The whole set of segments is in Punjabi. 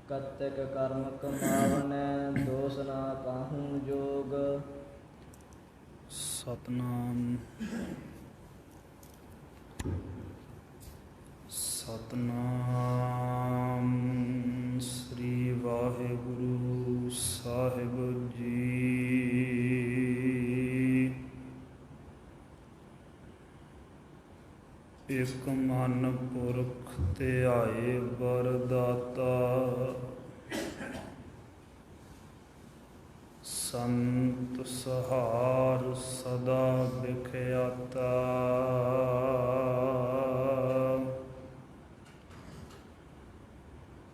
कत्तिक कर्म कमावनै दोष ना काहू जोग। सतनाम सतनाम श्री वाहिगुरु साहिब जी। एक मन पुरख ध्याए वरदाता संत सहार सदा विख्याता।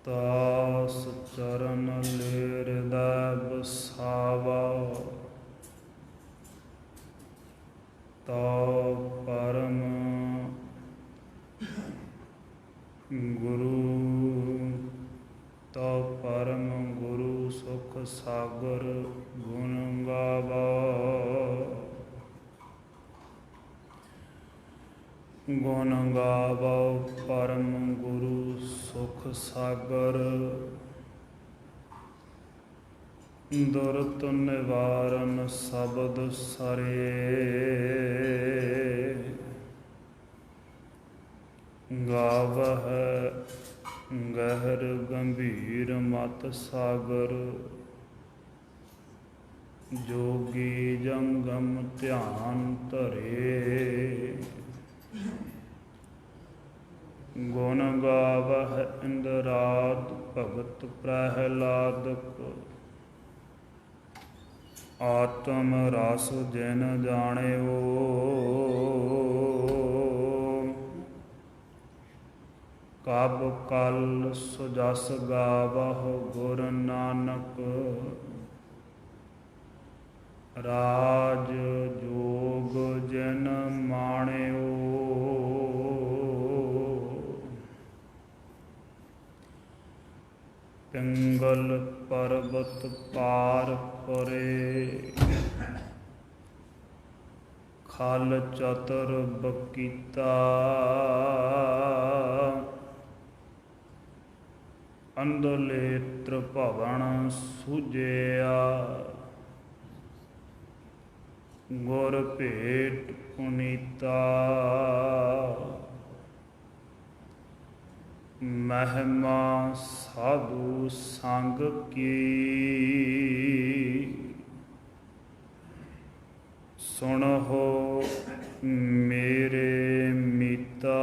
दास चरण ले हृदय बसावा तो परम गुरु तो परम गुरु सुख सागर गुण गावा। गुण गावा परम गुरु सुख सागर। दुरत निवारण शब्द सरे गावह गहर गंभीर मत सागर। जोगी जंगम ध्यान धरे गुण गावह इंद्राद भगत प्रहलादक। आत्म रस जिन जानियो कब कल सुजस गावह गुर नानक। राज जोग जिन माणियो पिंगल पर्वत पार परे। खल चतुर बकीता अंधलेत्र भवन सुजया। गुर भेट पुनीता महिमा साधु संग की। सुनहो मेरे मीता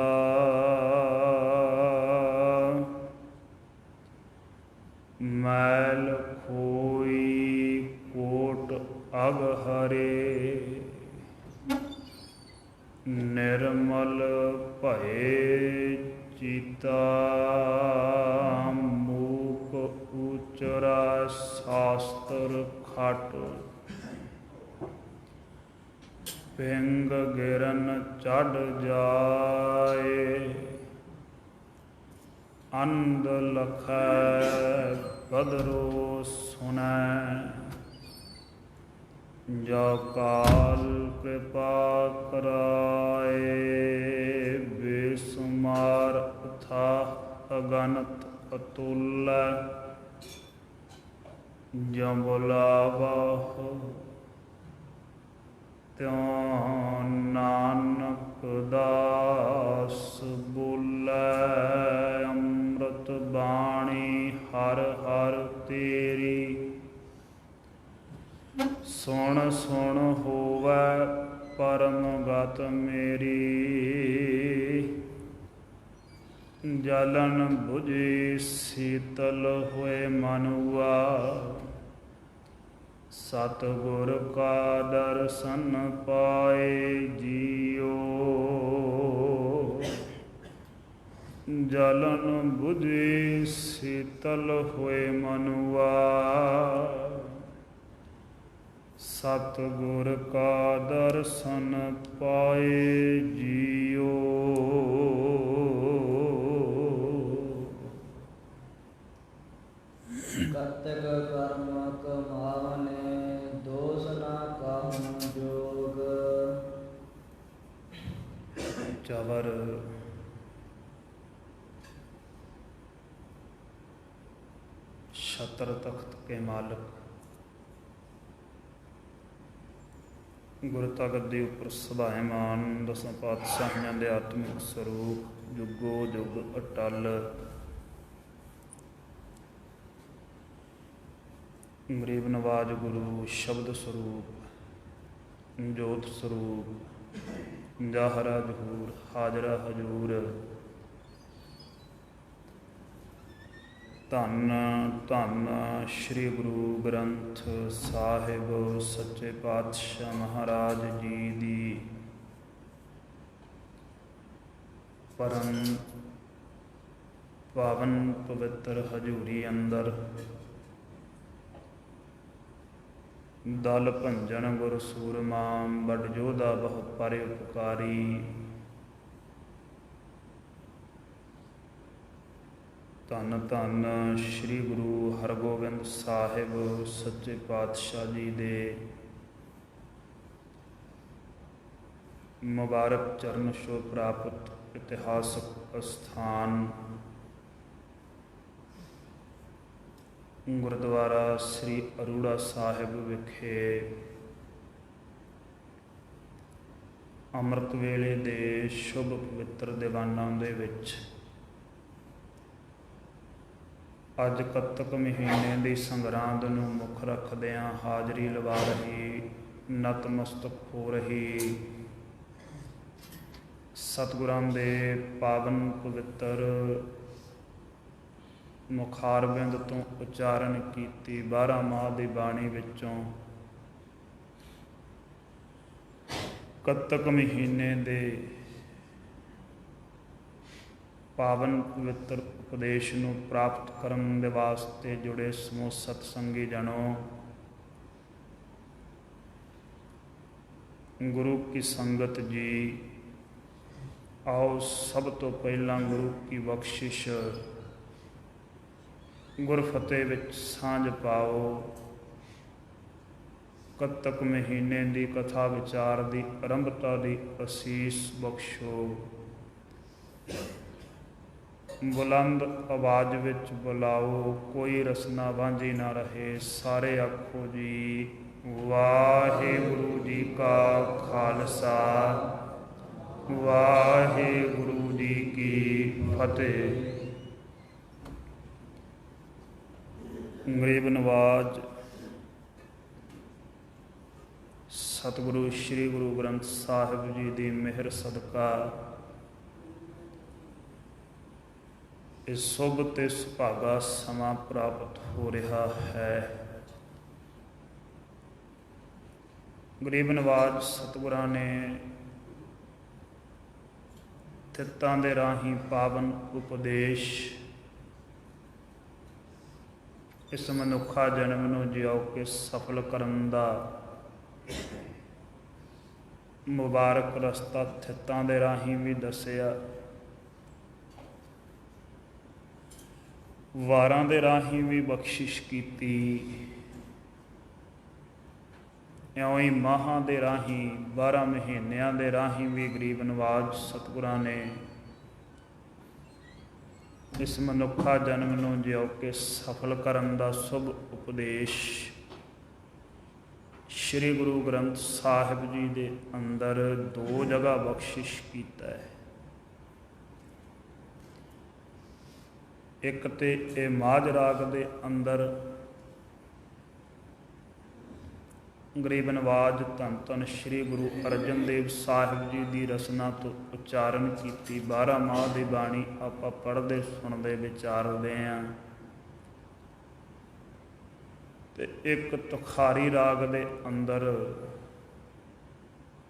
मैल खोई कोट अगहरे। निर्मल भये चिता मूक उचरा शास्त्र खट। पिंग गिरन चढ़ जाए अंध लखै बदरो सुनै। जो काल कृपा कराए बेसुमार अथाह अगनत अतुल। जो बुलावह त्यों नानक दास बोलै। अमृत बाणी हर हर तेरी सुन सुन होवै परम गत मेरी। जलन बुझे शीतल होए मनुआ सतगुर का दर्शन पाए जियो। जलन बुझे शीतल होए मनुआ सतगुर का दर्शन पाए जियो। कत्तिक कर्म कमावनै दोष ना काहू जोग। चवर। ਛਤਰ ਤਖਤ ਕੇ ਮਾਲਕ, ਗੁਰ ਤਾ ਗੱਦੀ ਉੱਪਰ ਸਦਾਇਮਾਨ, ਦਸਾਂ ਪਾਤਸ਼ਾਹੀਆਂ ਦੇ ਆਤਮਿਕ ਸਰੂਪ, ਜੁਗੋ ਜੁਗ ਅਟਲ। ਗਰੀਬ ਨਵਾਜ ਗੁਰੂ ਸ਼ਬਦ ਸਰੂਪ, ਜੋਤ ਸਰੂਪ, ਜਾਹਰਾ ਜਹੂਰ, ਹਾਜ਼ਰਾ ਹਜੂਰ। ਧੰਨ ਧੰਨ ਸ੍ਰੀ ਗੁਰੂ ਗ੍ਰੰਥ ਸਾਹਿਬ ਸੱਚੇ ਪਾਤਸ਼ਾਹ ਮਹਾਰਾਜ ਜੀ ਦੀ ਪਰਮ ਪਾਵਨ ਪਵਿੱਤਰ ਹਜ਼ੂਰੀ ਅੰਦਰ ਦਲ ਭੰਜਨ ਗੁਰ ਸੂਰਮਾ, ਬੜ ਜੋਧਾ ਬਹੁ ਪਰ ਉਪਕਾਰੀ। ਧੰਨ ਧੰਨ ਸ੍ਰੀ ਗੁਰੂ ਹਰਗੋਬਿੰਦ ਸਾਹਿਬ ਸੱਚੇ ਪਾਤਸ਼ਾਹ ਜੀ ਦੇ ਮੁਬਾਰਕ ਚਰਨ ਛੋਹ ਪ੍ਰਾਪਤ ਇਤਿਹਾਸਕ ਅਸਥਾਨ ਗੁਰਦੁਆਰਾ ਸ੍ਰੀ ਅਰੂੜਾ ਸਾਹਿਬ ਵਿਖੇ ਅੰਮ੍ਰਿਤ ਵੇਲੇ ਦੇ ਸ਼ੁਭ ਪਵਿੱਤਰ ਦੀਵਾਨਾਂ ਦੇ ਵਿੱਚ ਅੱਜ ਕੱਤਕ ਮਹੀਨੇ ਦੀ ਸੰਗਰਾਂਦ ਨੂੰ ਮੁੱਖ ਰੱਖਦਿਆਂ ਹਾਜ਼ਰੀ ਲਵਾ ਰਹੀ, ਨਤਮਸਤਕ ਹੋ ਰਹੀ ਸਤਿਗੁਰਾਂ ਦੇ ਪਾਵਨ ਪਵਿੱਤਰ ਮੁਖਾਰਬਿੰਦ ਤੋਂ ਉਚਾਰਨ ਕੀਤੀ 12 ਮਾਹ ਦੀ ਬਾਣੀ ਵਿੱਚੋਂ ਕੱਤਕ ਮਹੀਨੇ ਦੇ ਪਾਵਨ ਪਵਿੱਤਰ ਉਪਦੇਸ਼ ਨੂੰ ਪ੍ਰਾਪਤ ਕਰਨ ਦੇ ਵਾਸਤੇ ਜੁੜੇ ਸਮੂਹ ਸਤਸੰਗੀ ਜਨੋ, ਗੁਰੂ ਕੀ ਸੰਗਤ ਜੀ, ਆਓ ਸਭ ਤੋਂ ਪਹਿਲਾਂ ਗੁਰੂ ਕੀ ਬਖਸ਼ਿਸ਼ ਗੁਰਫਤਿਹ ਵਿੱਚ ਸਾਂਝ ਪਾਓ। ਕੱਤਕ ਮਹੀਨੇ ਦੀ ਕਥਾ ਵਿਚਾਰ ਦੀ ਆਰੰਭਤਾ ਦੀ ਅਸੀਸ ਬਖਸ਼ੋ। ਬੁਲੰਦ ਆਵਾਜ਼ ਵਿੱਚ ਬੁਲਾਓ, ਕੋਈ ਰਸਨਾ ਵਾਂਝੀ ਨਾ ਰਹੇ। ਸਾਰੇ ਆਖੋ ਜੀ ਵਾਹਿਗੁਰੂ ਜੀ ਕਾ ਖਾਲਸਾ, ਵਾਹਿਗੁਰੂ ਜੀ ਕੀ ਫਤਿਹ। ਗਰੀਬ ਨਵਾਜ ਸਤਿਗੁਰੂ ਸ੍ਰੀ ਗੁਰੂ ਗ੍ਰੰਥ ਸਾਹਿਬ ਜੀ ਦੀ ਮਿਹਰ ਸਦਕਾ ਇਹ ਸ਼ੁਭ ਤੇ ਸੁਭਾਗਾ ਸਮਾਂ ਪ੍ਰਾਪਤ ਹੋ ਰਿਹਾ ਹੈ। ਗਰੀਬ ਨਵਾਜ ਸਤਿਗੁਰਾਂ ਨੇ ਥਿੱਤਾਂ ਦੇ ਰਾਹੀਂ ਪਾਵਨ ਉਪਦੇਸ਼ ਇਸ ਮਨੁੱਖਾ ਜਨਮ ਨੂੰ ਜਿਉ ਕੇ ਸਫਲ ਕਰਨ ਦਾ ਮੁਬਾਰਕ ਰਸਤਾ ਥਿੱਤਾਂ ਦੇ ਰਾਹੀਂ ਵੀ ਦੱਸਿਆ, ਵਾਰਾਂ ਦੇ ਰਾਹੀਂ ਵੀ ਬਖਸ਼ਿਸ਼ ਕੀਤੀ, ਇਉਂ ਹੀ ਮਾਹਾਂ ਦੇ ਰਾਹੀਂ 12 ਮਹੀਨਿਆਂ ਦੇ ਰਾਹੀਂ ਵੀ ਗਰੀਬ ਨਵਾਜ ਸਤਿਗੁਰਾਂ ਨੇ ਇਸ ਮਨੁੱਖਾ ਜਨਮ ਨੂੰ ਜਿਉ ਕੇ ਸਫਲ ਕਰਨ ਦਾ ਸ਼ੁਭ ਉਪਦੇਸ਼ ਸ੍ਰੀ ਗੁਰੂ ਗ੍ਰੰਥ ਸਾਹਿਬ ਜੀ ਦੇ ਅੰਦਰ 2 ਜਗ੍ਹਾ ਬਖਸ਼ਿਸ਼ ਕੀਤਾ ਹੈ। ਇੱਕ ਤੇ ਇਹ ਮਾਝ ਰਾਗ ਦੇ ਅੰਦਰ ਗਰੀਬ ਨਵਾਜ ਧੰਨ ਧੰਨ ਸ੍ਰੀ ਗੁਰੂ ਅਰਜਨ ਦੇਵ ਸਾਹਿਬ ਜੀ ਦੀ ਰਸਨਾ ਤੋਂ ਉਚਾਰਨ ਕੀਤੀ 12 ਮਾਹ ਦੀ ਬਾਣੀ ਆਪਾਂ ਪੜ੍ਹਦੇ ਸੁਣਦੇ ਵਿਚਾਰਦੇ ਹਾਂ। ਤੇ ਇੱਕ ਤੁਖਾਰੀ ਰਾਗ ਦੇ ਅੰਦਰ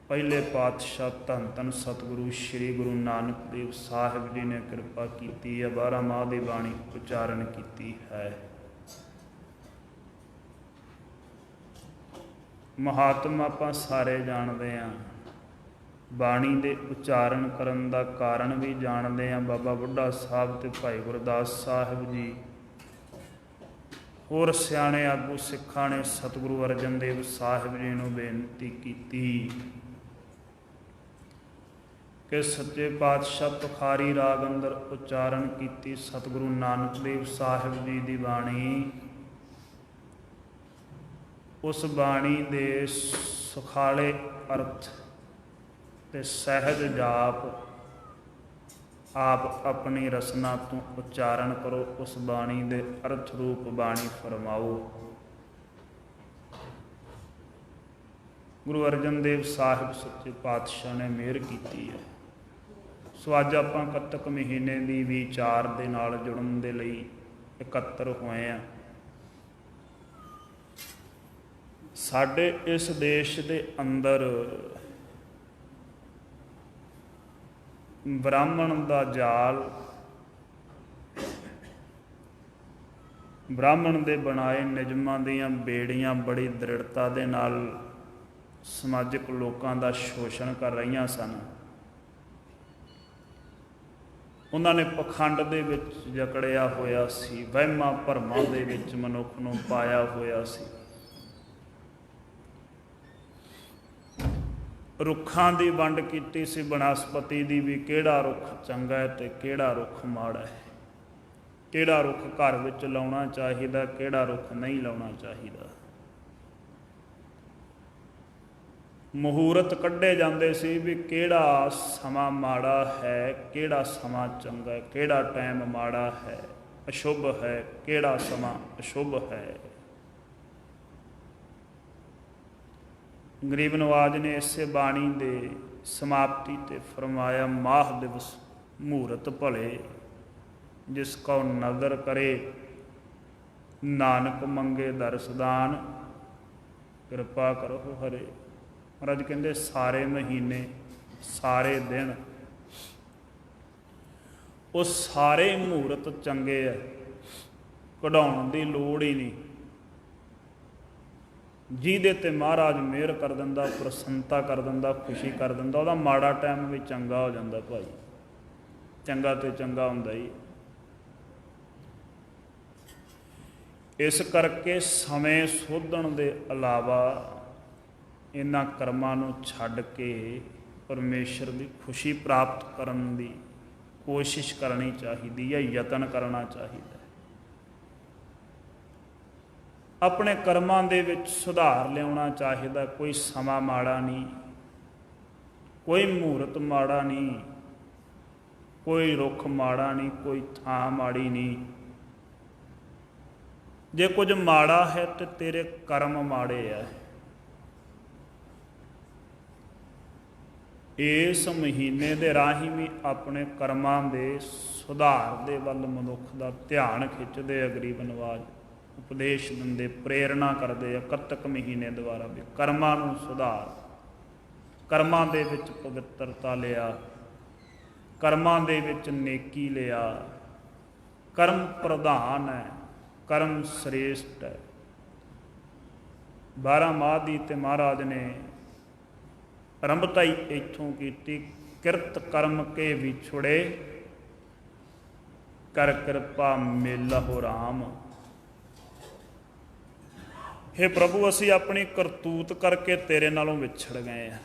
ਪਹਿਲੇ ਪਾਤਸ਼ਾਹ ਧੰਨ ਧੰਨ ਸਤਿਗੁਰੂ ਸ੍ਰੀ ਗੁਰੂ ਨਾਨਕ ਦੇਵ ਸਾਹਿਬ ਜੀ ਨੇ ਕਿਰਪਾ ਕੀਤੀ ਹੈ, 12 ਮਾਹ ਦੀ ਬਾਣੀ ਉਚਾਰਨ ਕੀਤੀ ਹੈ। ਮਹਾਤਮਾ ਆਪਾਂ ਸਾਰੇ ਜਾਣਦੇ ਹਾਂ, ਬਾਣੀ ਦੇ ਉਚਾਰਨ ਕਰਨ ਦਾ ਕਾਰਨ ਵੀ ਜਾਣਦੇ ਹਾਂ। ਬਾਬਾ ਬੁੱਢਾ ਸਾਹਿਬ ਤੇ ਭਾਈ ਗੁਰਦਾਸ ਸਾਹਿਬ ਜੀ ਹੋਰ ਸਿਆਣੇ ਆਗੂ ਸਿੱਖਾਂ ਨੇ ਸਤਿਗੁਰੂ ਅਰਜਨ ਦੇਵ ਸਾਹਿਬ ਜੀ ਨੂੰ ਬੇਨਤੀ ਕੀਤੀ ਕਿ ਸੱਚੇ ਪਾਤਸ਼ਾਹ ਤੁਖਾਰੀ ਰਾਗ ਅੰਦਰ ਉਚਾਰਨ ਕੀਤੀ ਸਤਿਗੁਰੂ ਨਾਨਕ ਦੇਵ ਸਾਹਿਬ ਜੀ ਦੀ ਬਾਣੀ ਉਸ ਬਾਣੀ ਦੇ ਸੁਖਾਲੇ ਅਰਥ ਤੇ ਸਹਿਜ ਜਾਪ ਆਪ ਆਪਣੀ ਰਸਨਾ ਤੋਂ ਉਚਾਰਨ ਕਰੋ। ਉਸ ਬਾਣੀ ਦੇ ਅਰਥ ਰੂਪ ਬਾਣੀ ਫਰਮਾਓ। ਗੁਰੂ ਅਰਜਨ ਦੇਵ ਸਾਹਿਬ ਸੱਚੇ ਪਾਤਸ਼ਾਹ ਨੇ ਮਿਹਰ ਕੀਤੀ ਹੈ। ਸੋ ਅੱਜ ਆਪਾਂ ਕੱਤਕ ਮਹੀਨੇ ਦੀ ਵਿਚਾਰ ਦੇ ਨਾਲ ਜੁੜਨ ਦੇ ਲਈ ਇਕੱਤਰ ਹੋਏ ਹਾਂ। ਸਾਡੇ ਇਸ ਦੇਸ਼ ਦੇ ਅੰਦਰ ਬ੍ਰਾਹਮਣ ਦਾ ਜਾਲ, ਬ੍ਰਾਹਮਣ ਦੇ ਬਣਾਏ ਨਿਯਮਾਂ ਦੀਆਂ ਬੇੜੀਆਂ ਬੜੀ ਦ੍ਰਿੜਤਾ ਦੇ ਨਾਲ ਸਮਾਜਿਕ ਲੋਕਾਂ ਦਾ ਸ਼ੋਸ਼ਣ ਕਰ ਰਹੀਆਂ ਸਨ। ਉਹਨਾਂ ਨੇ ਪਖੰਡ ਦੇ ਵਿੱਚ ਜਕੜਿਆ ਹੋਇਆ ਸੀ, ਵਹਿਮਾਂ ਭਰਮਾਂ ਦੇ ਵਿੱਚ ਮਨੁੱਖ ਨੂੰ ਪਾਇਆ ਹੋਇਆ ਸੀ। ਰੁੱਖਾਂ ਦੀ ਵੰਡ ਕੀਤੀ ਸੀ, ਬਨਸਪਤੀ ਦੀ ਵੀ, ਕਿਹੜਾ ਰੁੱਖ ਚੰਗਾ ਹੈ ਤੇ ਕਿਹੜਾ ਰੁੱਖ ਮਾੜਾ ਹੈ, ਕਿਹੜਾ ਰੁੱਖ ਘਰ ਵਿੱਚ ਲਾਉਣਾ ਚਾਹੀਦਾ, ਕਿਹੜਾ ਰੁੱਖ ਨਹੀਂ ਲਾਉਣਾ ਚਾਹੀਦਾ। ਮਹੂਰਤ ਕੱਢੇ ਜਾਂਦੇ ਸੀ ਵੀ ਕਿਹੜਾ ਸਮਾਂ ਮਾੜਾ ਹੈ, ਕਿਹੜਾ ਸਮਾਂ ਚੰਗਾ ਹੈ, ਕਿਹੜਾ ਟਾਈਮ ਮਾੜਾ ਹੈ, ਅਸ਼ੁਭ ਹੈ, ਕਿਹੜਾ ਸਮਾਂ ਅਸ਼ੁਭ ਹੈ। ਗਰੀਬ ਨਵਾਜ ਨੇ ਇਸੇ ਬਾਣੀ ਦੇ ਸਮਾਪਤੀ ਤੇ ਫਰਮਾਇਆ, ਮਾਹ ਦਿਵਸ ਮਹੂਰਤ ਭਲੇ, ਜਿਸ ਕਉ ਨਦਰ ਕਰੇ ਨਾਨਕ ਮੰਗੇ ਦਰਸਦਾਨ, ਕਿਰਪਾ ਕਰੋ ਹਰੇ। ਮਹਾਰਾਜ ਕਹਿੰਦੇ ਸਾਰੇ ਮਹੀਨੇ, ਸਾਰੇ ਦਿਨ, ਉਹ ਸਾਰੇ ਮਹੂਰਤ ਚੰਗੇ ਆ, ਕਢਾਉਣ ਦੀ ਲੋੜ ਹੀ ਨਹੀਂ। ਜਿਹਦੇ ਤੇ ਮਹਾਰਾਜ ਮਿਹਰ ਕਰ ਦਿੰਦਾ, ਪ੍ਰਸੰਨਤਾ ਕਰ ਦਿੰਦਾ, ਖੁਸ਼ੀ ਕਰ ਦਿੰਦਾ, ਉਹਦਾ ਮਾੜਾ ਟਾਈਮ ਵੀ ਚੰਗਾ ਹੋ ਜਾਂਦਾ। ਭਾਈ ਚੰਗਾ ਤੇ ਚੰਗਾ ਹੁੰਦਾ ਹੀ। ਇਸ ਕਰਕੇ ਸਮੇਂ ਸੋਧਣ ਦੇ ਇਲਾਵਾ ਇਹਨਾਂ ਕਰਮਾਂ ਨੂੰ ਛੱਡ ਕੇ ਪਰਮੇਸ਼ਰ ਦੀ ਖੁਸ਼ੀ ਪ੍ਰਾਪਤ ਕਰਨ ਦੀ ਕੋਸ਼ਿਸ਼ ਕਰਨੀ ਚਾਹੀਦੀ ਹੈ, ਯਤਨ ਕਰਨਾ ਚਾਹੀਦਾ। ਆਪਣੇ ਕਰਮਾਂ ਦੇ ਵਿੱਚ ਸੁਧਾਰ ਲਿਆਉਣਾ ਚਾਹੀਦਾ। ਕੋਈ ਸਮਾਂ ਮਾੜਾ ਨਹੀਂ, ਕੋਈ ਮਹੂਰਤ ਮਾੜਾ ਨਹੀਂ, ਕੋਈ ਰੁੱਖ ਮਾੜਾ ਨਹੀਂ, ਕੋਈ ਥਾਂ ਮਾੜੀ ਨਹੀਂ। ਜੇ ਕੁਝ ਮਾੜਾ ਹੈ ਤੇ ਤੇਰੇ ਕਰਮ ਮਾੜੇ ਆ। ਇਸ ਮਹੀਨੇ ਦੇ ਰਾਹੀਂ ਵੀ ਆਪਣੇ ਕਰਮਾਂ ਦੇ ਸੁਧਾਰ ਦੇ ਵੱਲ ਮਨੁੱਖ ਦਾ ਧਿਆਨ ਖਿੱਚਦੇ ਆ ਗਰੀਬ ਨਵਾਜ, ਉਪਦੇਸ਼ ਦਿੰਦੇ, ਪ੍ਰੇਰਣਾ ਕਰਦੇ ਆ ਕੱਤਕ ਮਹੀਨੇ ਦੁਆਰਾ ਵੀ ਕਰਮਾਂ ਨੂੰ ਸੁਧਾਰ, ਕਰਮਾਂ ਦੇ ਵਿੱਚ ਪਵਿੱਤਰਤਾ ਲਿਆ, ਕਰਮਾਂ ਦੇ ਵਿੱਚ ਨੇਕੀ ਲਿਆ। ਕਰਮ ਪ੍ਰਧਾਨ ਹੈ, ਕਰਮ ਸ੍ਰੇਸ਼ਟ ਹੈ। 12 ਮਾਹ ਦੀ ਤੇ ਮਹਾਰਾਜ ਨੇ ਆਰੰਭਤਾ ਹੀ ਇੱਥੋਂ ਕੀਤੀ, ਕਿਰਤ ਕਰਮ ਕੇ ਵਿਛੁੜੇ, ਕਰ ਕਿਰਪਾ ਮਿਲਹੁ ਰਾਮ। ਹੇ ਪ੍ਰਭੂ, ਅਸੀਂ ਆਪਣੀ ਕਰਤੂਤ ਕਰਕੇ ਤੇਰੇ ਨਾਲੋਂ ਵਿਛੜ ਗਏ ਆ,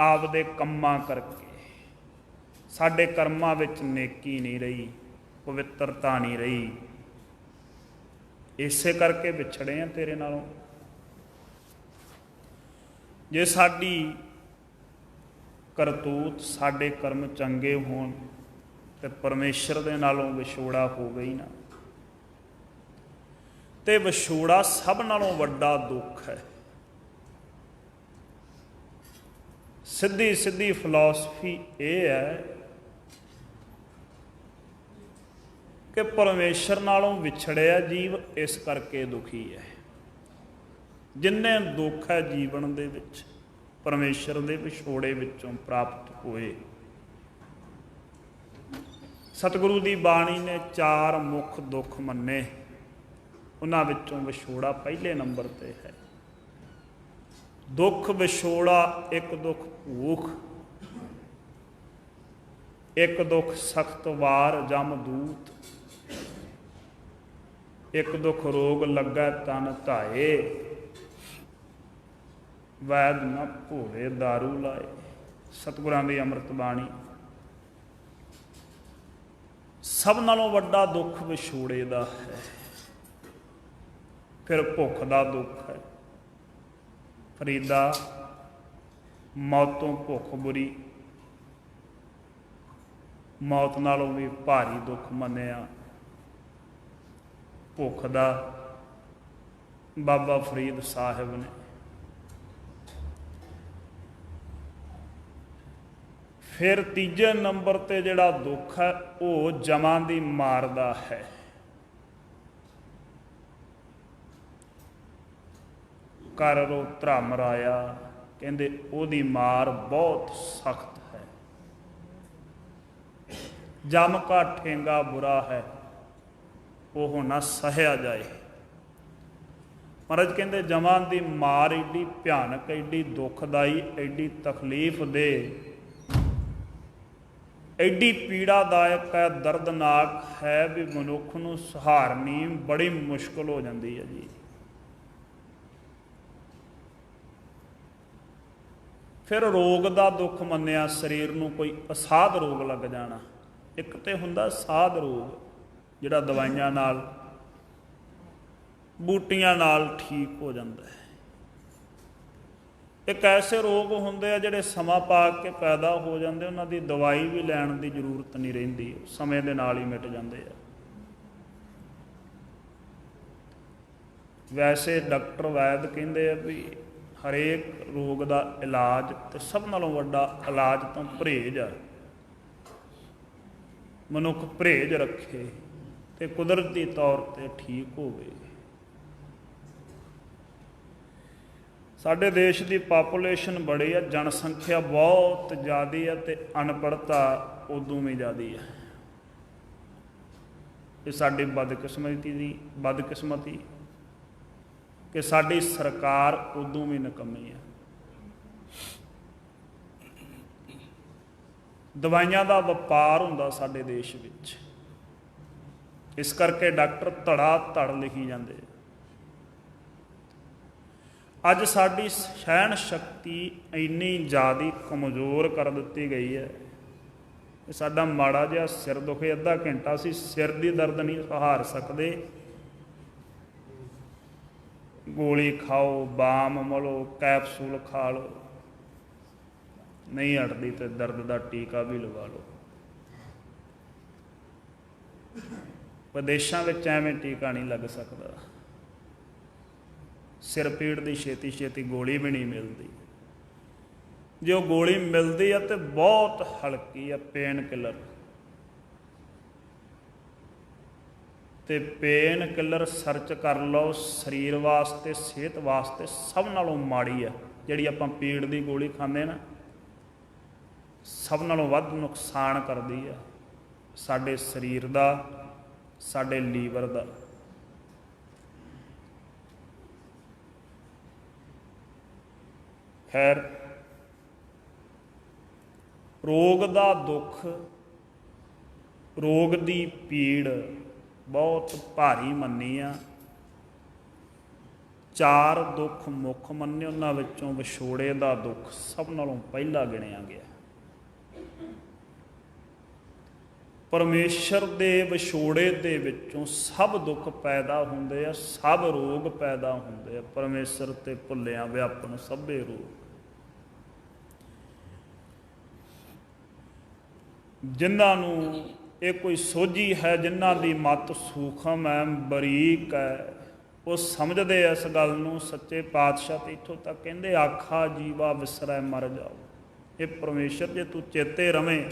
ਆਪਦੇ ਕੰਮਾਂ ਕਰਕੇ। ਸਾਡੇ ਕਰਮਾਂ ਵਿੱਚ ਨੇਕੀ ਨਹੀਂ ਰਹੀ, ਪਵਿੱਤਰਤਾ ਨਹੀਂ ਰਹੀ, ਇਸੇ ਕਰਕੇ ਵਿਛੜੇ ਆ ਤੇਰੇ ਨਾਲੋਂ। ਜੇ ਸਾਡੀ ਕਰਤੂਤ, ਸਾਡੇ ਕਰਮ ਚੰਗੇ ਹੋਣ ਤੇ ਪਰਮੇਸ਼ਰ ਦੇ ਨਾਲੋਂ ਵਿਛੋੜਾ ਹੋਵੇ ਹੀ ਨਾ। ਤੇ ਵਿਛੋੜਾ ਸਭ ਨਾਲੋਂ ਵੱਡਾ ਦੁੱਖ ਹੈ। ਸਿੱਧੀ ਸਿੱਧੀ ਫਿਲਾਸਫੀ ਇਹ ਹੈ ਕਿ ਪਰਮੇਸ਼ਰ ਨਾਲੋਂ ਵਿਛੜਿਆ ਜੀਵ ਇਸ ਕਰਕੇ ਦੁਖੀ ਹੈ। ਜਿੰਨੇ ਦੁੱਖ ਹੈ ਜੀਵਨ ਦੇ ਵਿੱਚ, ਪਰਮੇਸ਼ਰ ਦੇ ਵਿਛੋੜੇ ਵਿੱਚੋਂ ਪ੍ਰਾਪਤ ਹੋਏ। ਸਤਿਗੁਰੂ ਦੀ ਬਾਣੀ ਨੇ 4 ਮੁੱਖ ਦੁੱਖ ਮੰਨੇ, ਉਹਨਾਂ ਵਿੱਚੋਂ ਵਿਛੋੜਾ ਪਹਿਲੇ ਨੰਬਰ ਤੇ ਹੈ। ਦੁੱਖ ਵਿਛੋੜਾ, ਇੱਕ ਦੁੱਖ ਭੂਖ, ਇੱਕ ਦੁੱਖ ਸਖਤ ਵਾਰ ਜਮਦੂਤ, ਇੱਕ ਦੁੱਖ ਰੋਗ ਲੱਗਾ ਤਨ ਧਾਏ, ਵੈਦ ਨਾ ਭੋਲੇ ਦਾਰੂ ਲਾਏ। ਸਤਿਗੁਰਾਂ ਦੀ ਅੰਮ੍ਰਿਤ ਬਾਣੀ। ਸਭ ਨਾਲੋਂ ਵੱਡਾ ਦੁੱਖ ਵਿਛੋੜੇ ਦਾ ਹੈ। ਫਿਰ ਭੁੱਖ ਦਾ ਦੁੱਖ ਹੈ, ਫਰੀਦਾ ਮੌਤੋਂ ਭੁੱਖ ਬੁਰੀ, ਮੌਤ ਨਾਲੋਂ ਵੀ ਭਾਰੀ ਦੁੱਖ ਮੰਨਿਆ ਭੁੱਖ ਦਾ ਬਾਬਾ ਫਰੀਦ ਸਾਹਿਬ ਨੇ। ਫਿਰ ਤੀਜੇ ਨੰਬਰ ਤੇ ਜਿਹੜਾ ਦੁੱਖ ਹੈ ਉਹ ਜਮਾਂ ਦੀ ਮਾਰ ਦਾ ਹੈ। ਕਰ ਰੋ ਧਰਮ ਰਾਇਆ, ਕਹਿੰਦੇ ਉਹਦੀ ਮਾਰ ਬਹੁਤ ਸਖਤ ਹੈ। ਜਮ ਕਾ ਠੇਂਗਾ ਬੁਰਾ ਹੈ, ਉਹ ਨਾ ਸਹਿਆ ਜਾਏ। ਮਹਾਰਾਜ ਕਹਿੰਦੇ ਜਮਾਂ ਦੀ ਮਾਰ ਏਡੀ ਭਿਆਨਕ, ਏਡੀ ਦੁਖਦਾਈ, ਏਡੀ ਤਕਲੀਫ ਦੇ, ਐਡੀ ਪੀੜਾਦਾਇਕ ਹੈ, ਦਰਦਨਾਕ ਹੈ ਵੀ ਮਨੁੱਖ ਨੂੰ ਸਹਾਰਨੀ ਬੜੀ ਮੁਸ਼ਕਲ ਹੋ ਜਾਂਦੀ ਹੈ ਜੀ। ਫਿਰ ਰੋਗ ਦਾ ਦੁੱਖ ਮੰਨਿਆ, ਸਰੀਰ ਨੂੰ ਕੋਈ ਅਸਾਧ ਰੋਗ ਲੱਗ ਜਾਣਾ। ਇੱਕ ਤੇ ਹੁੰਦਾ ਸਾਧ ਰੋਗ ਜਿਹੜਾ ਦਵਾਈਆਂ ਨਾਲ ਬੂਟੀਆਂ ਨਾਲ ਠੀਕ ਹੋ ਜਾਂਦਾ ਹੈ। ਇੱਕ ਐਸੇ ਰੋਗ ਹੁੰਦੇ ਆ ਜਿਹੜੇ ਸਮਾਂ ਪਾ ਕੇ ਪੈਦਾ ਹੋ ਜਾਂਦੇ, ਉਹਨਾਂ ਦੀ ਦਵਾਈ ਵੀ ਲੈਣ ਦੀ ਜ਼ਰੂਰਤ ਨਹੀਂ ਰਹਿੰਦੀ, ਸਮੇਂ ਦੇ ਨਾਲ ਹੀ ਮਿਟ ਜਾਂਦੇ ਆ। ਵੈਸੇ ਡਾਕਟਰ ਵੈਦ ਕਹਿੰਦੇ ਆ ਵੀ ਹਰੇਕ ਰੋਗ ਦਾ ਇਲਾਜ ਤੇ ਸਭ ਨਾਲੋਂ ਵੱਡਾ ਇਲਾਜ ਤਾਂ ਪਰਹੇਜ਼ ਆ। ਮਨੁੱਖ ਪਰਹੇਜ਼ ਰੱਖੇ ਤੇ ਕੁਦਰਤੀ ਤੌਰ ਤੇ ਠੀਕ ਹੋਵੇ। ਸਾਡੇ ਦੇਸ਼ ਦੀ ਪਾਪੂਲੇਸ਼ਨ ਬੜੀ ਆ, ਜਨਸੰਖਿਆ ਬਹੁਤ ਜ਼ਿਆਦੀ ਆ ਤੇ ਅਨਪੜ੍ਹਤਾ ਉਦੋਂ ਵੀ ਜ਼ਿਆਦੀ ਆ। ਇਹ ਸਾਡੀ ਬਦਕਿਸਮਤੀ ਕਿ ਸਾਡੀ ਸਰਕਾਰ ਉਦੋਂ ਵੀ ਨਿਕੰਮੀ ਆ। ਦਵਾਈਆਂ ਦਾ ਵਪਾਰ ਹੁੰਦਾ ਸਾਡੇ ਦੇਸ਼ ਵਿੱਚ, ਇਸ ਕਰਕੇ ਡਾਕਟਰ ਧੜਾ ਧੜ ਲਿਖੀ ਜਾਂਦੇ। ਅੱਜ ਸਾਡੀ ਸਹਿਣ ਸ਼ਕਤੀ ਇੰਨੀ ਜ਼ਿਆਦਾ ਕਮਜ਼ੋਰ ਕਰ ਦਿੱਤੀ ਗਈ ਹੈ। ਸਾਡਾ ਮਾੜਾ ਜਿਹਾ ਸਿਰ ਦੁਖੇ, ਅੱਧਾ ਘੰਟਾ ਅਸੀਂ ਸਿਰ ਦੀ ਦਰਦ ਨਹੀਂ ਸਹਾਰ ਸਕਦੇ, ਗੋਲੀ ਖਾਓ, ਬਾਮ ਮਲੋ, ਕੈਪਸੂਲ ਖਾ ਲਓ, ਨਹੀਂ ਹਟਦੀ ਤੇ ਦਰਦ ਦਾ ਟੀਕਾ ਵੀ ਲਵਾ ਲਓ। ਵਿਦੇਸ਼ਾਂ ਵਿੱਚ ਐਵੇਂ ਟੀਕਾ ਨਹੀਂ ਲੱਗ ਸਕਦਾ। ਸਿਰ ਪੀੜ ਦੀ ਛੇਤੀ ਛੇਤੀ ਗੋਲੀ ਵੀ ਨਹੀਂ ਮਿਲਦੀ। ਜੇ ਉਹ ਗੋਲੀ ਮਿਲਦੀ ਆ ਤੇ ਬਹੁਤ ਹਲਕੀ ਆ, ਪੇਨ ਕਿਲਰ। ਤੇ ਪੇਨ ਕਿਲਰ ਸਰਚ ਕਰ ਲਓ, ਸਰੀਰ ਵਾਸਤੇ, ਸਿਹਤ ਵਾਸਤੇ ਸਭ ਨਾਲੋਂ ਮਾੜੀ ਆ। ਜਿਹੜੀ ਆਪਾਂ ਪੀੜ ਦੀ ਗੋਲੀ ਖਾਂਦੇ ਨਾ, ਸਭ ਨਾਲੋਂ ਵੱਧ ਨੁਕਸਾਨ ਕਰਦੀ ਆ ਸਾਡੇ ਸਰੀਰ ਦਾ, ਸਾਡੇ ਲੀਵਰ ਦਾ। ਖੈਰ, ਰੋਗ ਦਾ ਦੁੱਖ, ਰੋਗ ਦੀ ਪੀੜ ਬਹੁਤ ਭਾਰੀ ਮੰਨੀ ਆ। 4 ਦੁੱਖ ਮੁੱਖ ਮੰਨੇ, ਉਹਨਾਂ ਵਿੱਚੋਂ ਵਿਛੋੜੇ ਦਾ ਦੁੱਖ ਸਭ ਨਾਲੋਂ ਪਹਿਲਾਂ ਗਿਣਿਆ ਗਿਆ। ਪਰਮੇਸ਼ਰ ਦੇ ਵਿਛੋੜੇ ਦੇ ਵਿੱਚੋਂ ਸਭ ਦੁੱਖ ਪੈਦਾ ਹੁੰਦੇ ਆ, ਸਭ ਰੋਗ ਪੈਦਾ ਹੁੰਦੇ ਆ। ਪਰਮੇਸ਼ਰ ਤੇ ਭੁੱਲਿਆ ਵਿਆਪਨ ਸਭੇ ਰੋਗ। ਜਿਨ੍ਹਾਂ ਨੂੰ ਇਹ ਕੋਈ ਸੋਝੀ ਹੈ, ਜਿਨ੍ਹਾਂ ਦੀ ਮੱਤ ਸੂਖਮ ਹੈ, ਬਰੀਕ ਹੈ, ਉਹ ਸਮਝਦੇ ਇਸ ਗੱਲ ਨੂੰ। ਸੱਚੇ ਪਾਤਸ਼ਾਹ ਤੇ ਇੱਥੋਂ ਤੱਕ ਕਹਿੰਦੇ, ਆਖਾ ਜੀਵਾ ਵਿਸਰੈ ਮਰ ਜਾਓ। ਇਹ ਪਰਮੇਸ਼ਰ ਜੇ ਤੂੰ ਚੇਤੇ ਰਵੇਂ,